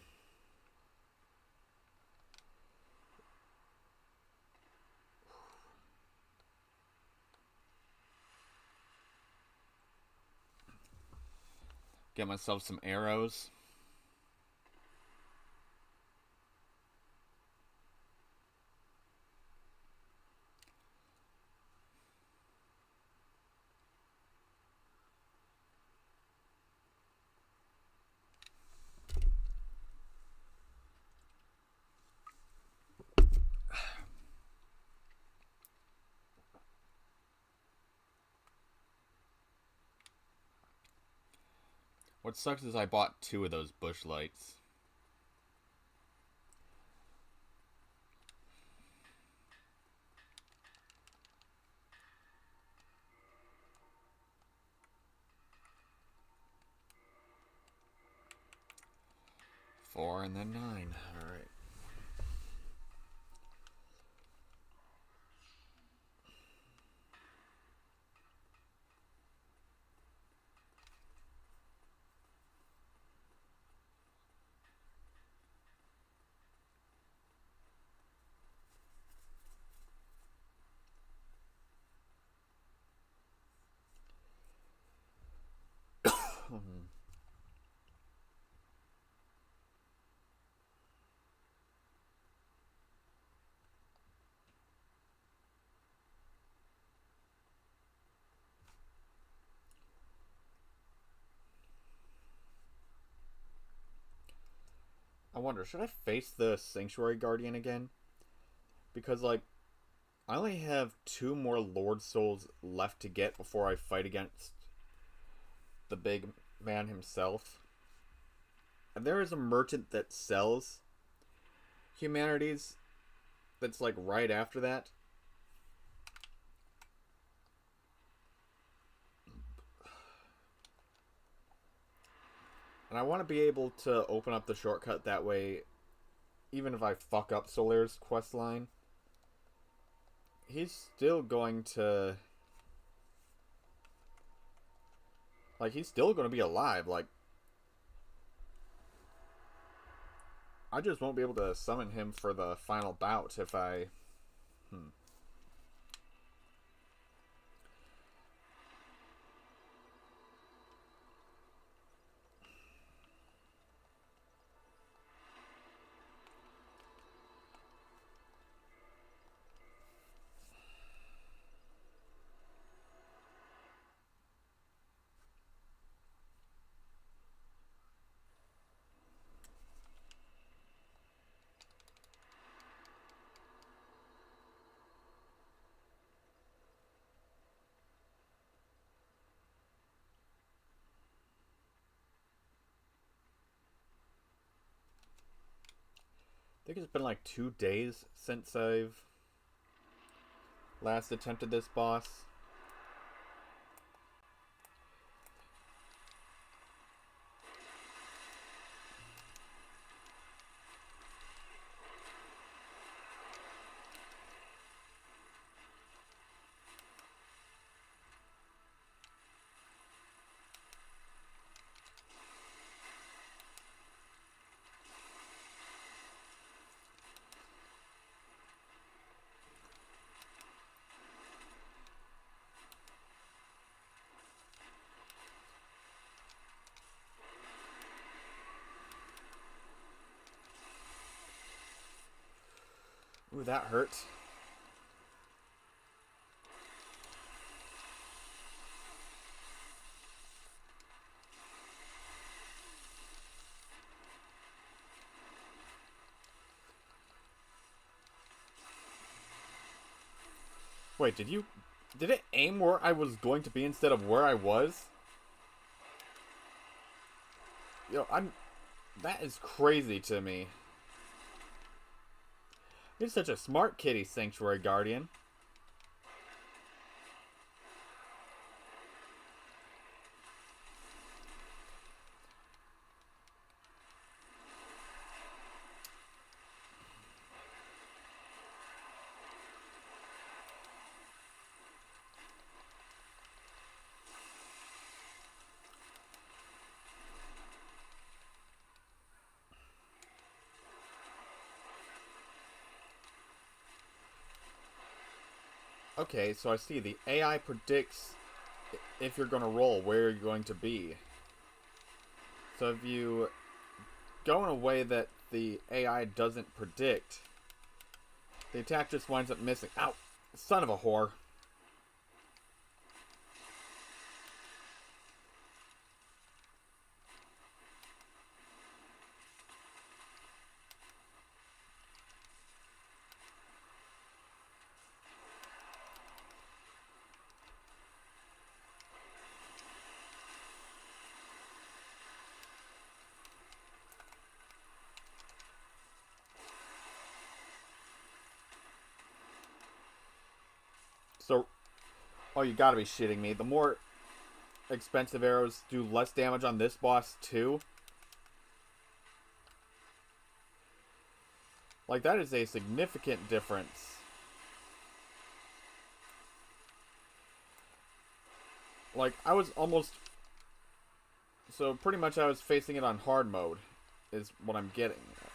arrows. What sucks is I bought 2 of those bush lights. Four and then 9. All right. I wonder, should I face the Sanctuary Guardian again? Because, like, I only have 2 more Lord Souls left to get before I fight against the big man himself. And there is a merchant that sells humanities that's, like, right after that. And I want to be able to open up the shortcut that way, even if I fuck up Solaire's questline, he's still going to... Like, he's still going to be alive. Like, I just won't be able to summon him for the final bout if I... I think it's been like 2 days since I've last attempted this boss. Ooh, that hurt. Wait, did it aim where I was going to be instead of where I was? Yo, that is crazy to me. You're such a smart kitty, Sanctuary Guardian. Okay, so I see the AI predicts if you're going to roll, where you're going to be. So if you go in a way that the AI doesn't predict, the attack just winds up missing. Ow! Son of a whore. So, oh, you gotta be shitting me. The more expensive arrows do less damage on this boss, too. Like, that is a significant difference. Like, I was almost... So, pretty much I was facing it on hard mode, is what I'm getting at.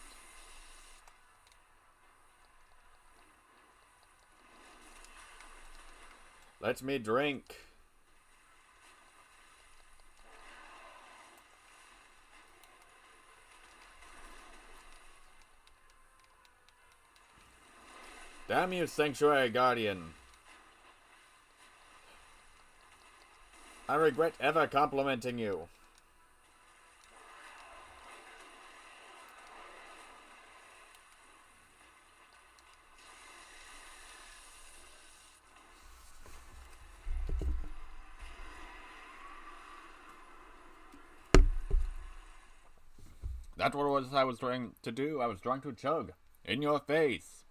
Let me drink. Damn you, Sanctuary Guardian. I regret ever complimenting you. That's what it was I was trying to do. I was trying to chug. In your face.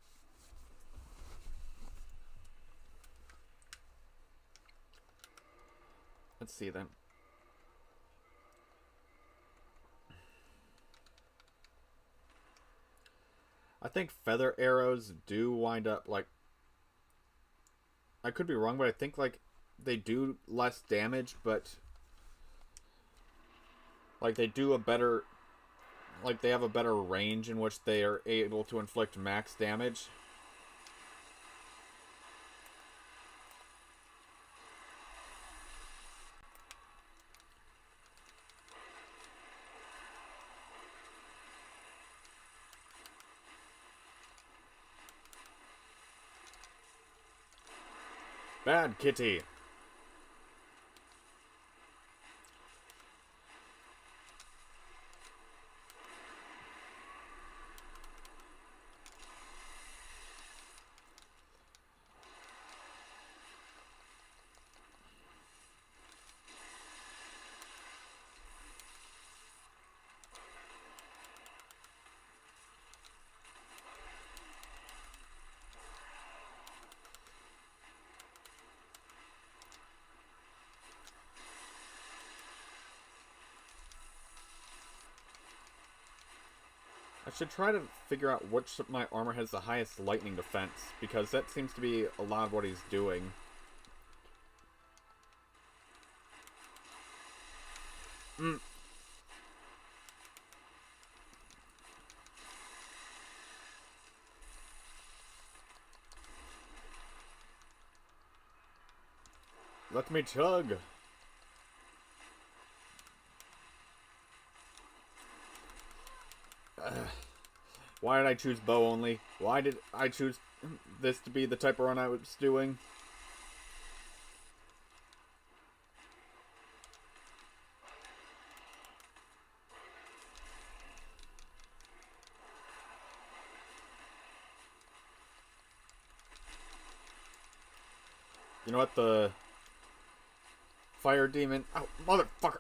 Let's see then. I think feather arrows do wind up like... I could be wrong, but I think like they do less damage, but like they do a better... Like they have a better range in which they are able to inflict max damage. Bad kitty. I should try to figure out which of my armor has the highest lightning defense, because that seems to be a lot of what he's doing. Let me chug. Why did I choose bow only? Why did I choose this to be the type of run I was doing? You know what, the fire demon... Oh, motherfucker!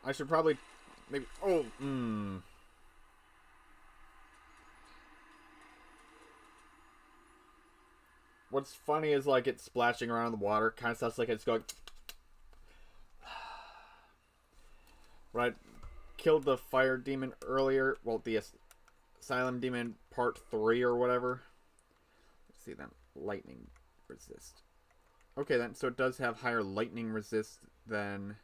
I should probably... Maybe... Oh, What's funny is, like, it's splashing around in the water. Kind of sounds like it's going... Right. Killed the fire demon earlier. Well, the asylum demon part 3 or whatever. Let's see then. Lightning resist. Okay then, so it does have higher lightning resist than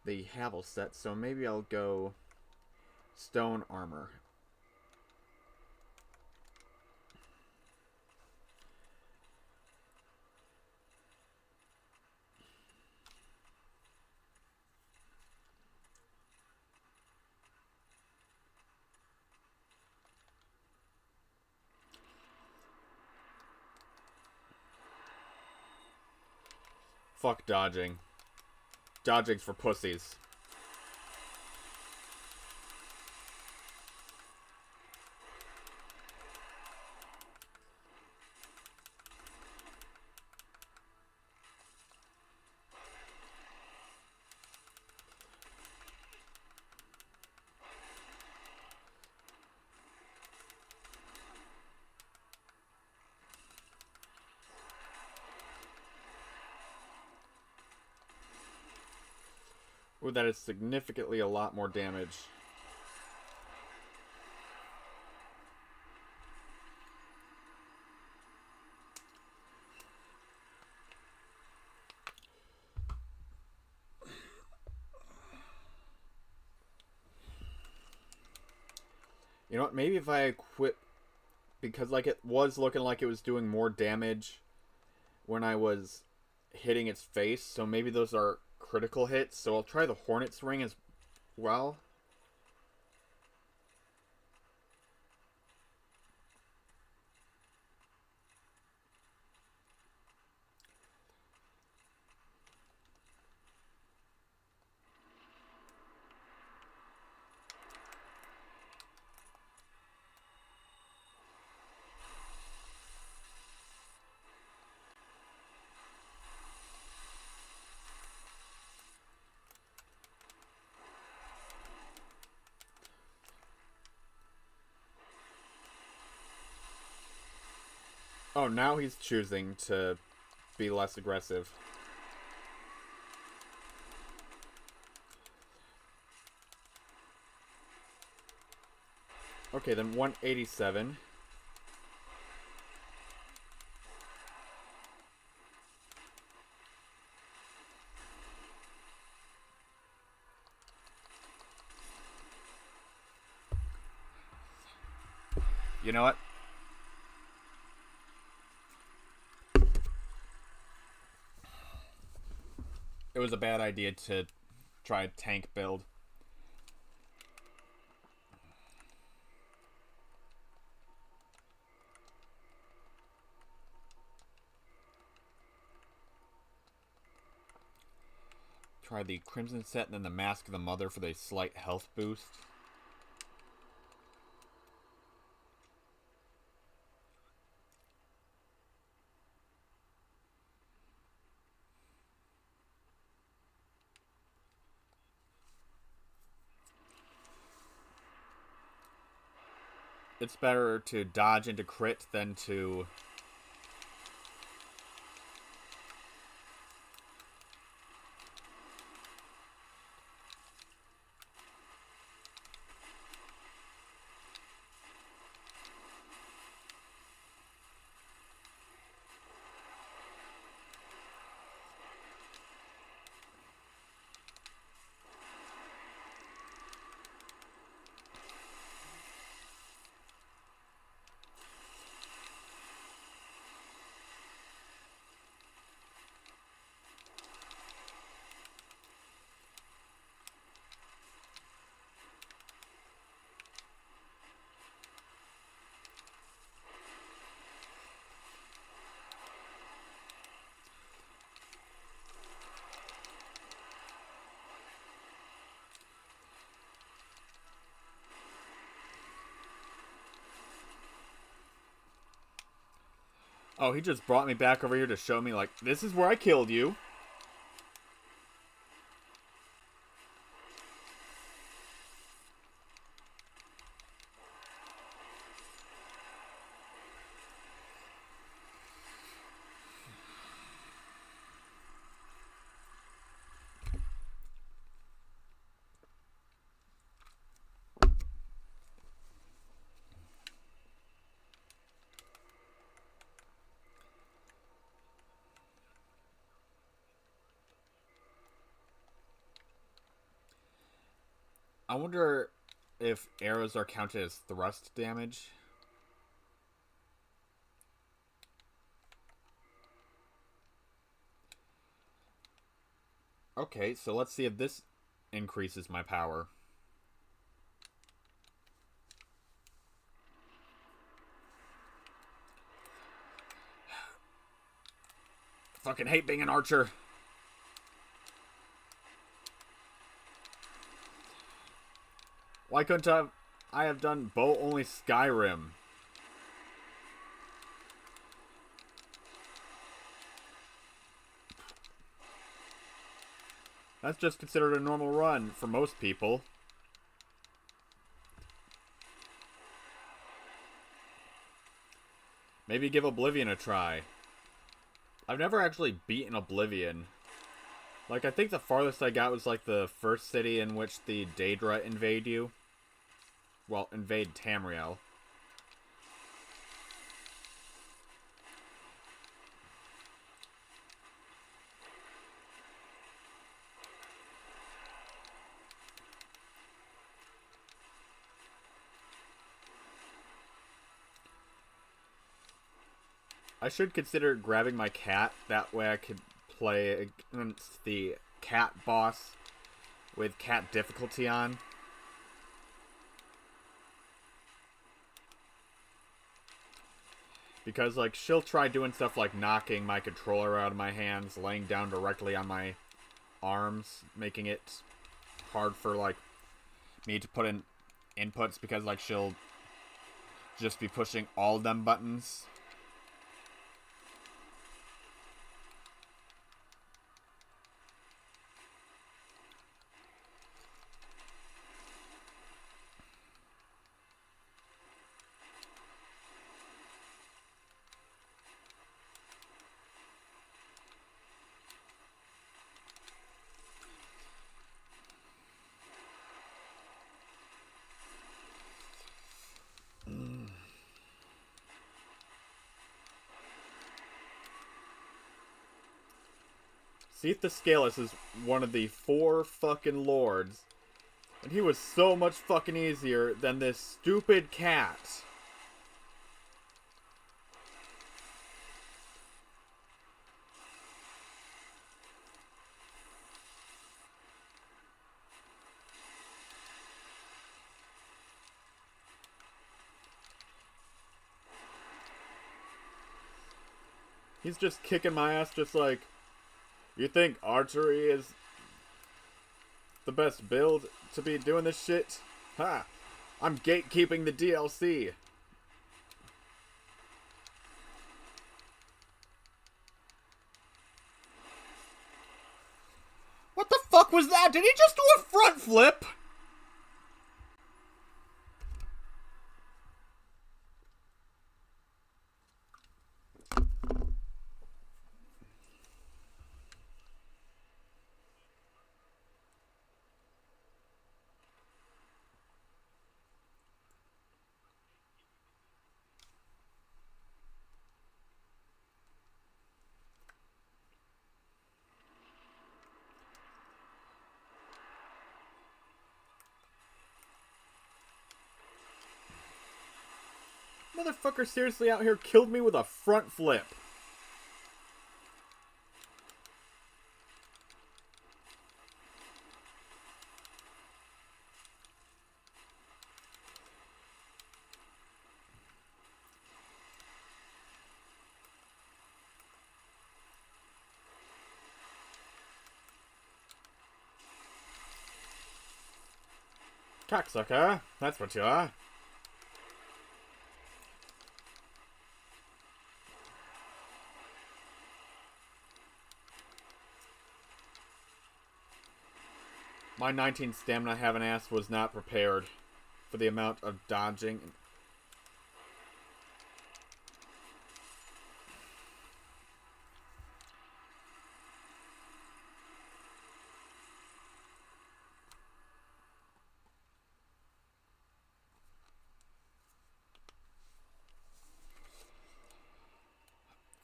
the Havel set. So maybe I'll go stone armor. Fuck dodging. Dodging's for pussies. Ooh, that is significantly a lot more damage. You know what? Maybe if I quit, because like it was looking like it was doing more damage when I was hitting its face, so maybe those are critical hits. So I'll try the Hornet's Ring as well. Oh, now he's choosing to be less aggressive. Okay, then 187. You know what? It was a bad idea to try a tank build. Try the Crimson set and then the Mask of the Mother for the slight health boost. It's better to dodge into crit than to... Oh, he just brought me back over here to show me, like, this is where I killed you. I wonder if arrows are counted as thrust damage. Okay, so let's see if this increases my power. Fucking hate being an archer. Why couldn't I have done bow only Skyrim? That's just considered a normal run for most people. Maybe give Oblivion a try. I've never actually beaten Oblivion. Like, I think the farthest I got was, like, the first city in which the Daedra invade you. Well, invade Tamriel. I should consider grabbing my cat. That way I could play against the cat boss with cat difficulty on. Because, like, she'll try doing stuff like knocking my controller out of my hands, laying down directly on my arms, making it hard for, like, me to put in inputs because, like, she'll just be pushing all of them buttons. Seath the Scaleless is one of the 4 fucking lords. And he was so much fucking easier than this stupid cat. He's just kicking my ass just like, you think archery is the best build to be doing this shit? Ha! I'm gatekeeping the DLC. What the fuck was that? Did he just do a front flip? Motherfucker seriously out here killed me with a front flip. Cocksucker, that's what you are. My 19 stamina having ass was not prepared for the amount of dodging.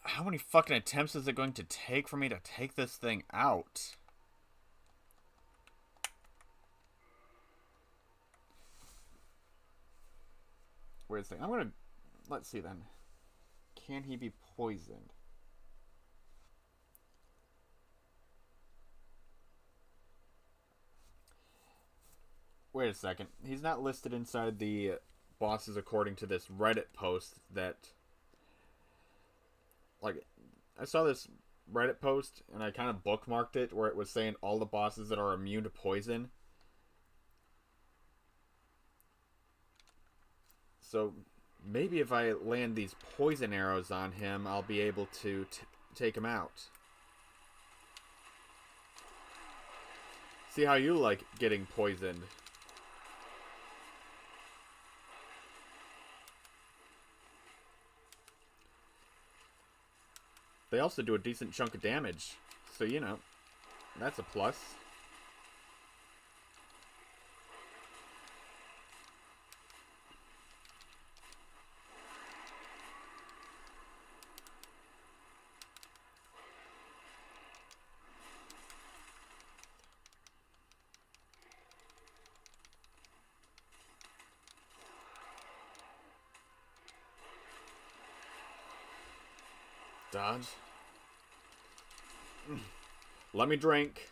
How many fucking attempts is it going to take for me to take this thing out? Wait a second. I'm gonna... Let's see then. Can he be poisoned? Wait a second. He's not listed inside the bosses according to this Reddit post that... Like, I saw this Reddit post and I kind of bookmarked it where it was saying all the bosses that are immune to poison. So maybe if I land these poison arrows on him, I'll be able to take him out. See how you like getting poisoned. They also do a decent chunk of damage. So, you know, that's a plus. Dodge. Let me drink.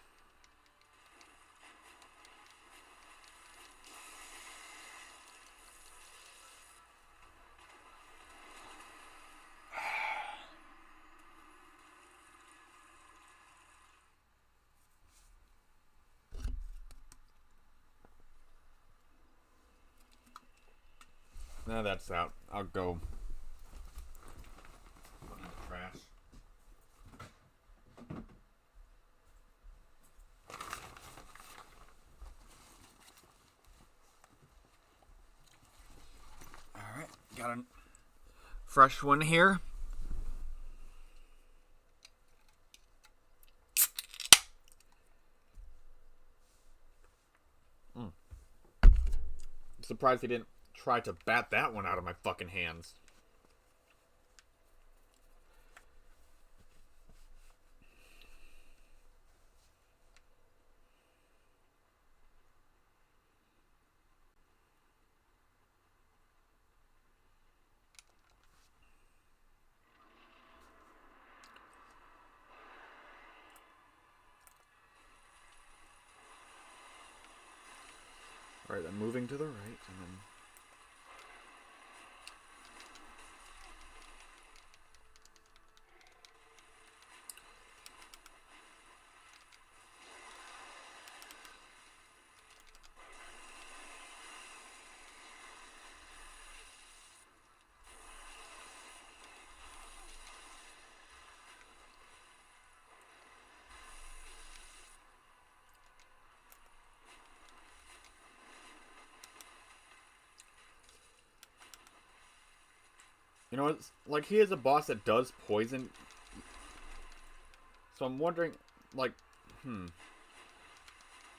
Now that's out. I'll go. Put it in the trash. Alright, got a fresh one here. Surprised he didn't try to bat that one out of my fucking hands. Alright, then moving to the right, and then... You know, it's like he is a boss that does poison. So I'm wondering, like,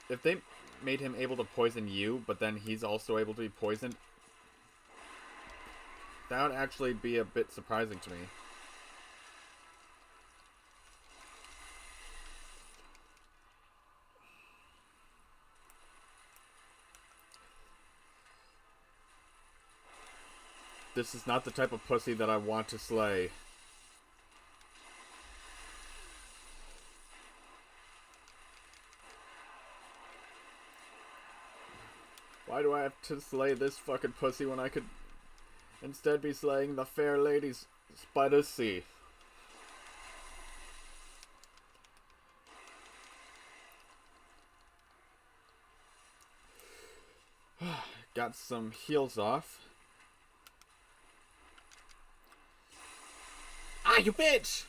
if they made him able to poison you, but then he's also able to be poisoned, that would actually be a bit surprising to me. This is not the type of pussy that I want to slay. Why do I have to slay this fucking pussy when I could instead be slaying the fair lady's Spider Sea? Got some heals off. Ah, you bitch!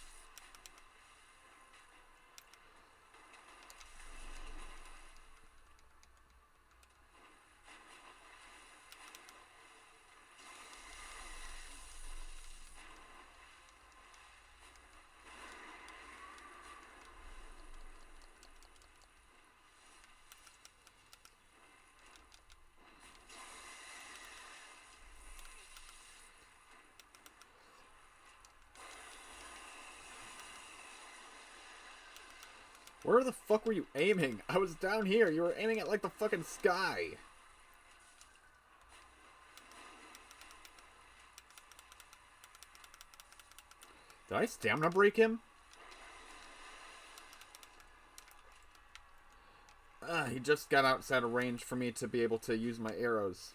Where the fuck were you aiming? I was down here. You were aiming at, like, the fucking sky. Did I stamina break him? He just got outside of range for me to be able to use my arrows.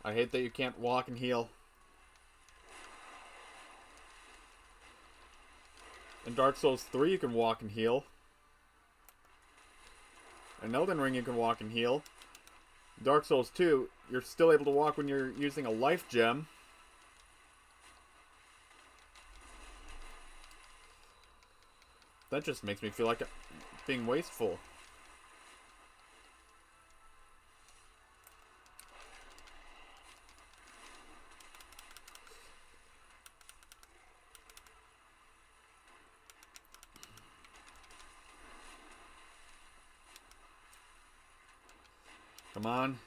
I hate that you can't walk and heal. In Dark Souls 3, you can walk and heal. In Elden Ring, you can walk and heal. Dark Souls 2, you're still able to walk when you're using a life gem. That just makes me feel like being wasteful. Come on.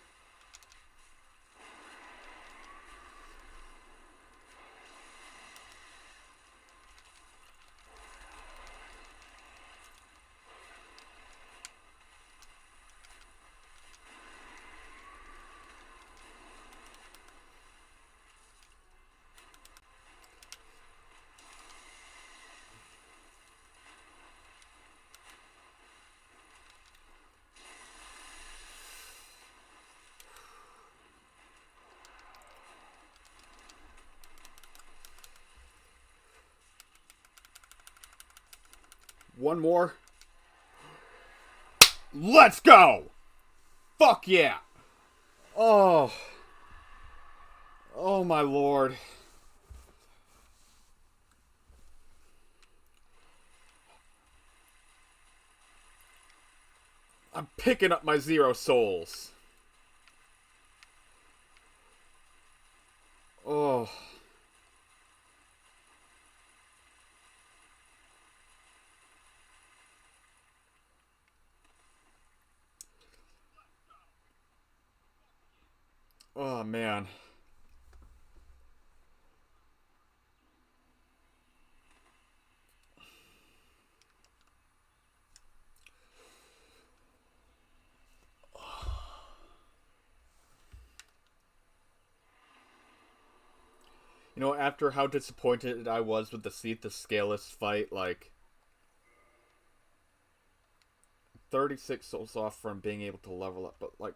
One more. Let's go! Fuck yeah! Oh. Oh my lord. I'm picking up my 0 souls. Oh. Oh man. You know, after how disappointed I was with the Seath the Scaleless fight, like 36 souls off from being able to level up, but like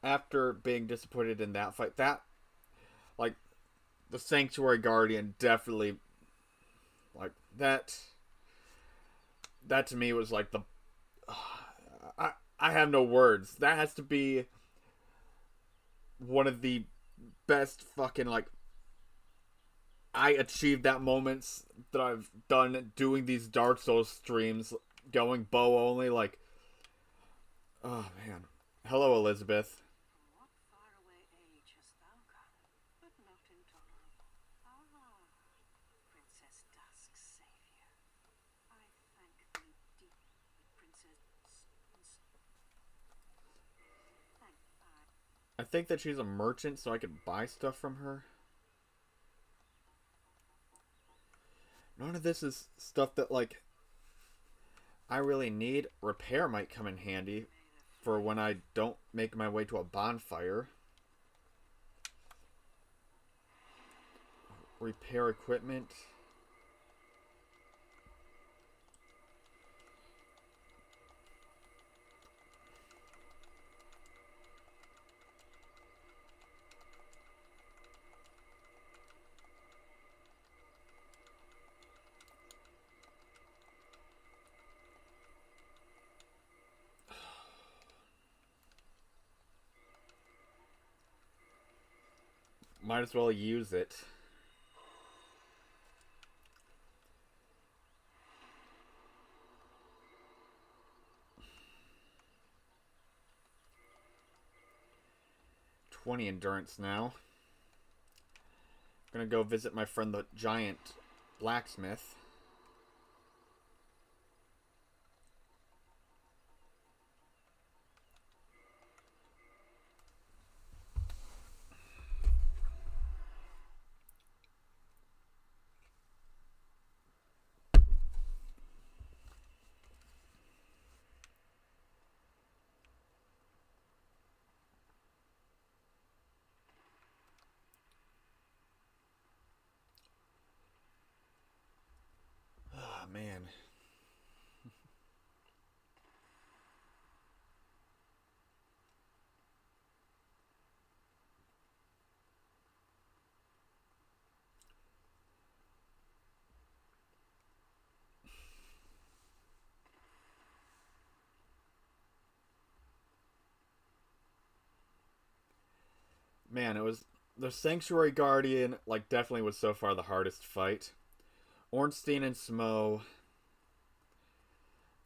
after being disappointed in that fight, that like the Sanctuary Guardian definitely like that to me was like the I have no words. That has to be one of the best fucking like I achieved that moments that I've done doing these Dark Souls streams, going bow only. Like, oh man. Hello, Elizabeth. What faraway age hast thou come, but not intolerable? Ah, Princess Dusk's savior. I thank thee deeply, Princess. Thank I think that she's a merchant, so I could buy stuff from her. None of this is stuff that, like, I really need. Repair might come in handy for when I don't make my way to a bonfire. Repair equipment. Might as well use it. $20 endurance now. I'm gonna go visit my friend the giant blacksmith. Man, it was the Sanctuary Guardian. Like, definitely was so far the hardest fight. Ornstein and Smo,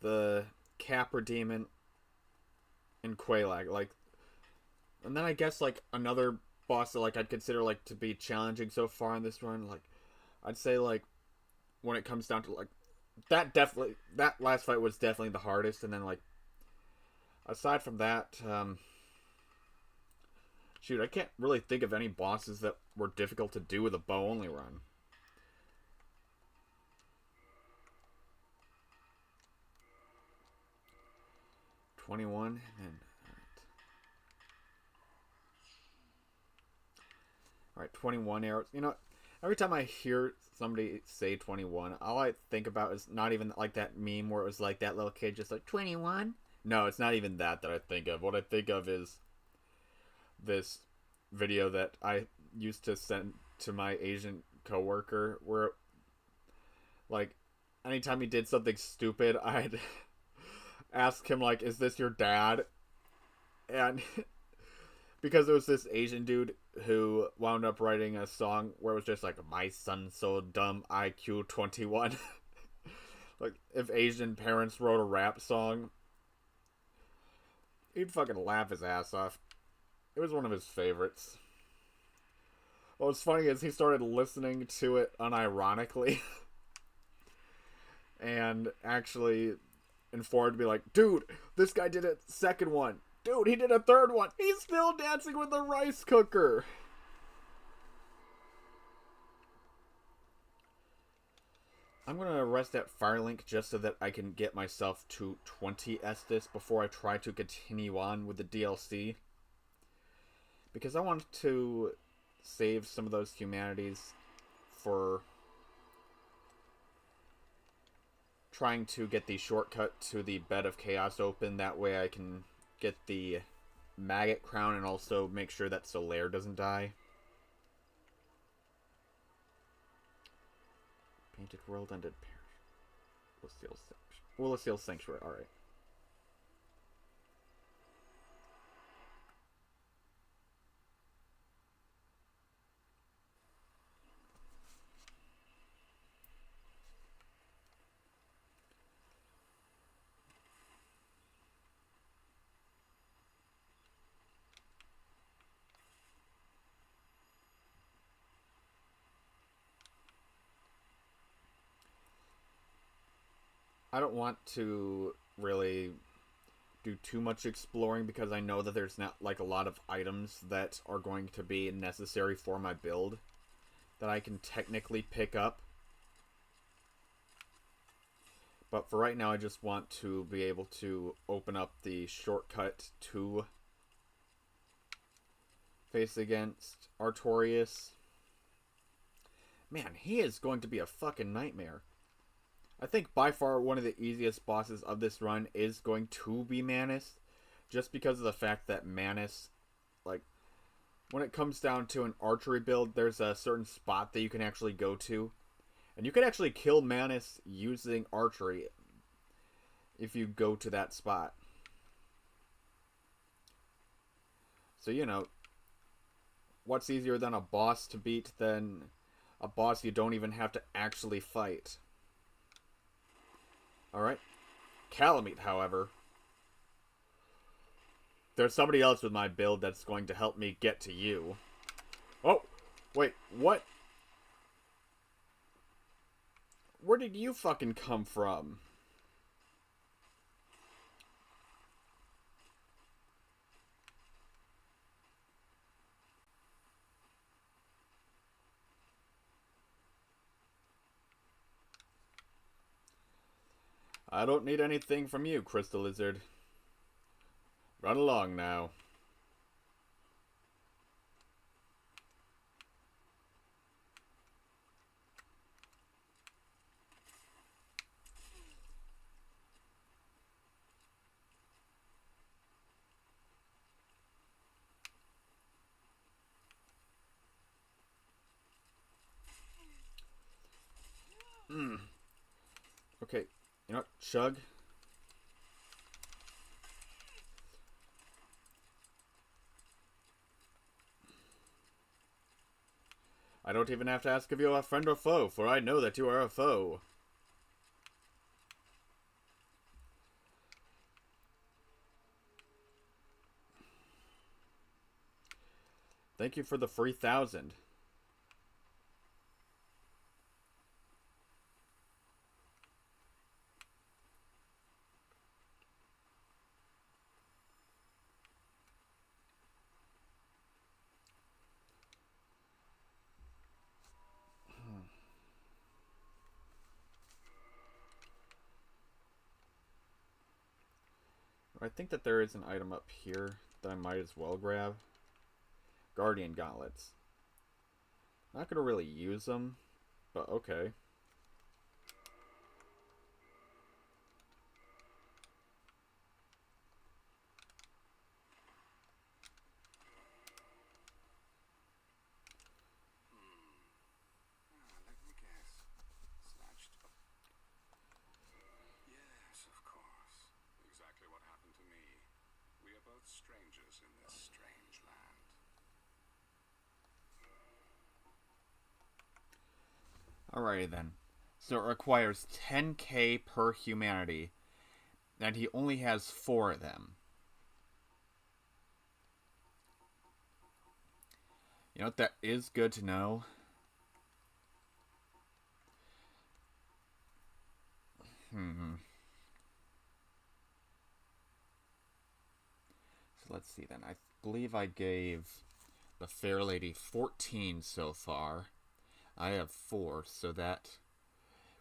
the Capra Demon, and Quelaag. Like, and then I guess like another boss that like I'd consider like to be challenging so far in this run. Like, I'd say like when it comes down to like that last fight was definitely the hardest, and then like aside from that, shoot, I can't really think of any bosses that were difficult to do with a bow only run. $21 and then all right, 21 arrows. You know, every time I hear somebody say 21, all I think about is not even like that meme where it was like that little kid just like 21. No, it's not even that I think of. What I think of is this video that I used to send to my Asian coworker where like anytime he did something stupid, I'd ask him like, "Is this your dad?" And because it was this Asian dude who wound up writing a song where it was just like, "My son so dumb, IQ 21." Like, if Asian parents wrote a rap song, he'd fucking laugh his ass off. It was one of his favorites. What's funny is he started listening to it unironically and actually informed me like, "Dude, this guy did a second one. Dude, he did a third one. He's still dancing with the rice cooker." I'm going to rest at Firelink just so that I can get myself to 20 Estus before I try to continue on with the DLC. Because I want to save some of those humanities for trying to get the shortcut to the Bed of Chaos open. That way I can get the Maggot Crown and also make sure that Solaire doesn't die. Painted World, Ended Parish. Williseel Sanctuary. Alright. I don't want to really do too much exploring because I know that there's not like a lot of items that are going to be necessary for my build that I can technically pick up. But for right now, I just want to be able to open up the shortcut to face against Artorias. Man, he is going to be a fucking nightmare. I think by far one of the easiest bosses of this run is going to be Manus. Just because of the fact that Manus, like, when it comes down to an archery build, there's a certain spot that you can actually go to. And you can actually kill Manus using archery if you go to that spot. So, you know, what's easier than a boss to beat than a boss you don't even have to actually fight? Alright. Kalameet, however. There's somebody else with my build that's going to help me get to you. Oh! Wait, what? Where did you fucking come from? I don't need anything from you, Crystal Lizard. Run along now. Okay, you know what? Chug. I don't even have to ask if you are a friend or foe, for I know that you are a foe. Thank you for the free 1,000. I think that there is an item up here that I might as well grab. Guardian Gauntlets. Not gonna really use them, but okay. Let me guess. Snatched up. Yes, of course. Exactly what happened to me. We are both strangers in this strange land. Alrighty then. So it requires 10k per humanity, and he only has 4 of them. You know what, that is good to know. So let's see then. I believe I gave the Fair Lady 14 so far. I have 4, so that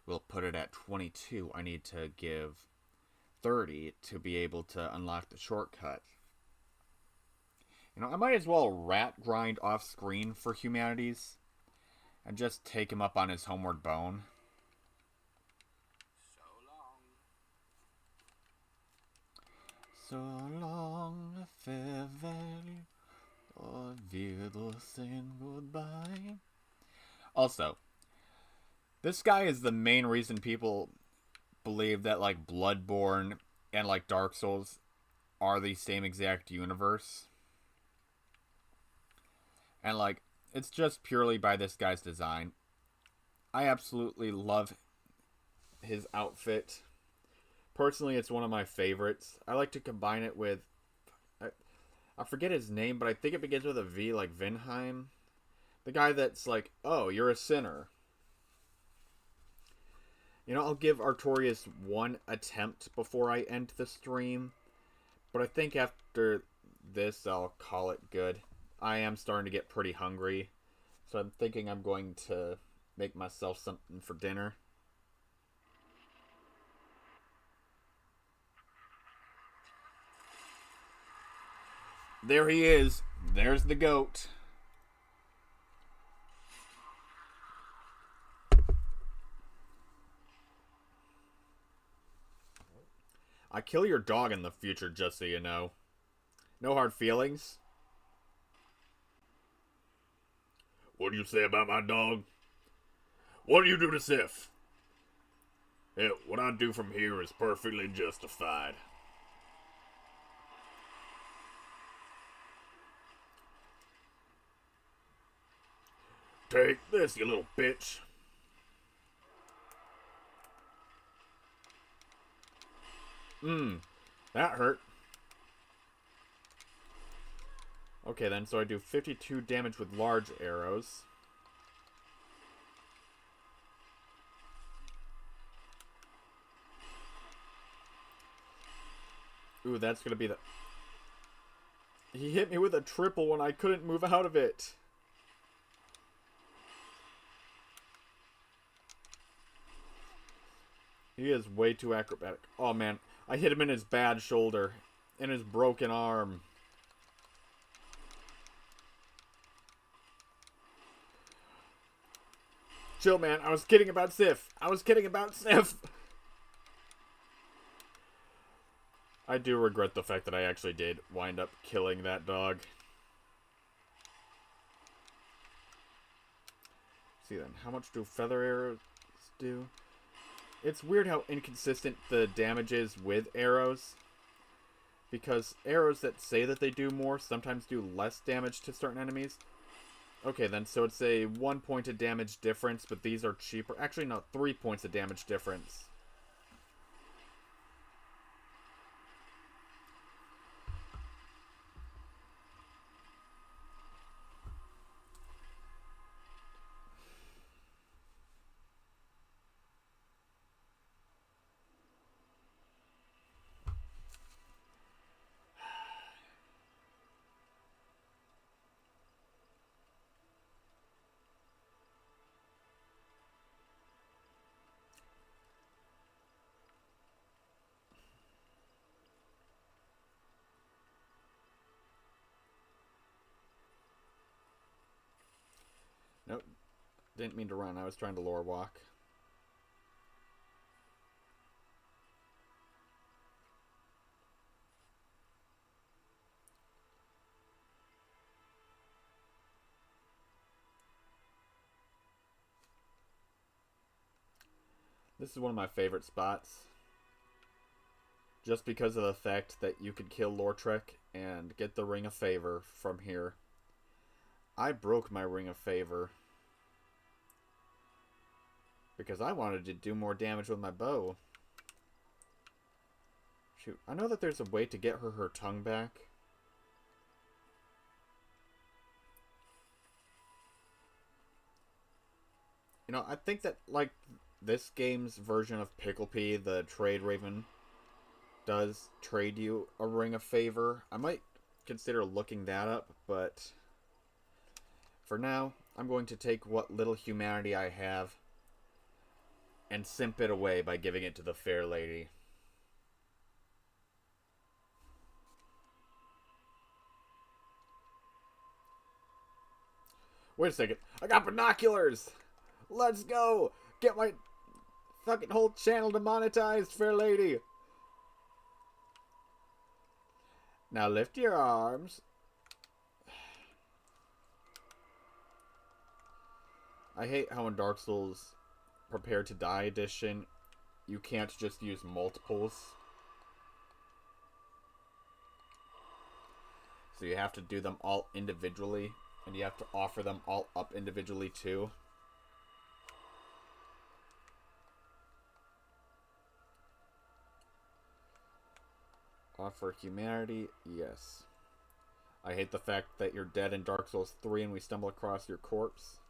will put it at 22. I need to give 30 to be able to unlock the shortcut. You know, I might as well rat grind off screen for humanities and just take him up on his homeward bone. So long. So long, farewell, or Wiedersehen, goodbye. Also, this guy is the main reason people believe that, like, Bloodborne and, like, Dark Souls are the same exact universe. And, like, it's just purely by this guy's design. I absolutely love his outfit. Personally, it's one of my favorites. I like to combine it with... I forget his name, but I think it begins with a V, like Vinheim. The guy that's like, oh, you're a sinner. You know, I'll give Artorias one attempt before I end the stream. But I think after this, I'll call it good. I am starting to get pretty hungry. So I'm thinking I'm going to make myself something for dinner. There he is. There's the goat. I kill your dog in the future, just so you know. No hard feelings. What do you say about my dog? What do you do to Sif? Yeah, what I do from here is perfectly justified. Take this, you little bitch. That hurt. Okay then, so I do 52 damage with large arrows. Ooh, that's gonna be the... He hit me with a triple when I couldn't move out of it. He is way too acrobatic. Oh man, I hit him in his bad shoulder. In his broken arm. Chill, man. I was kidding about Sif. I was kidding about Sif. I do regret the fact that I actually did wind up killing that dog. See then, how much do feather arrows do? It's weird how inconsistent the damage is with arrows. Because arrows that say that they do more sometimes do less damage to certain enemies. Okay, then, so it's a 1 point of damage difference, but these are cheaper. Actually, no, 3 points of damage difference. Nope. Didn't mean to run. I was trying to lore walk. This is one of my favorite spots. Just because of the fact that you could kill Lortrek and get the Ring of Favor from here. I broke my Ring of Favor because I wanted to do more damage with my bow. Shoot, I know that there's a way to get her tongue back. You know, I think that, like, this game's version of Picklepea, the Trade Raven, does trade you a Ring of Favor. I might consider looking that up, but for now, I'm going to take what little humanity I have and simp it away by giving it to the fair lady. Wait a second. I got binoculars! Let's go! Get my fucking whole channel demonetized, fair lady! Now lift your arms. I hate how in Dark Souls Prepare to Die edition, you can't just use multiples. So you have to do them all individually, and you have to offer them all up individually too. Offer humanity, yes. I hate the fact that you're dead in Dark Souls 3 and we stumble across your corpse.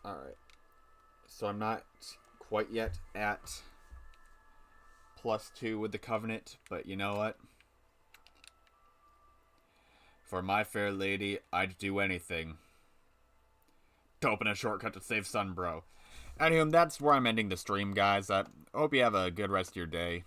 Alright. So I'm not quite yet at +2 with the Covenant, but you know what? For my fair lady, I'd do anything to open a shortcut to save Sunbro. Anywho, that's where I'm ending the stream, guys. I hope you have a good rest of your day.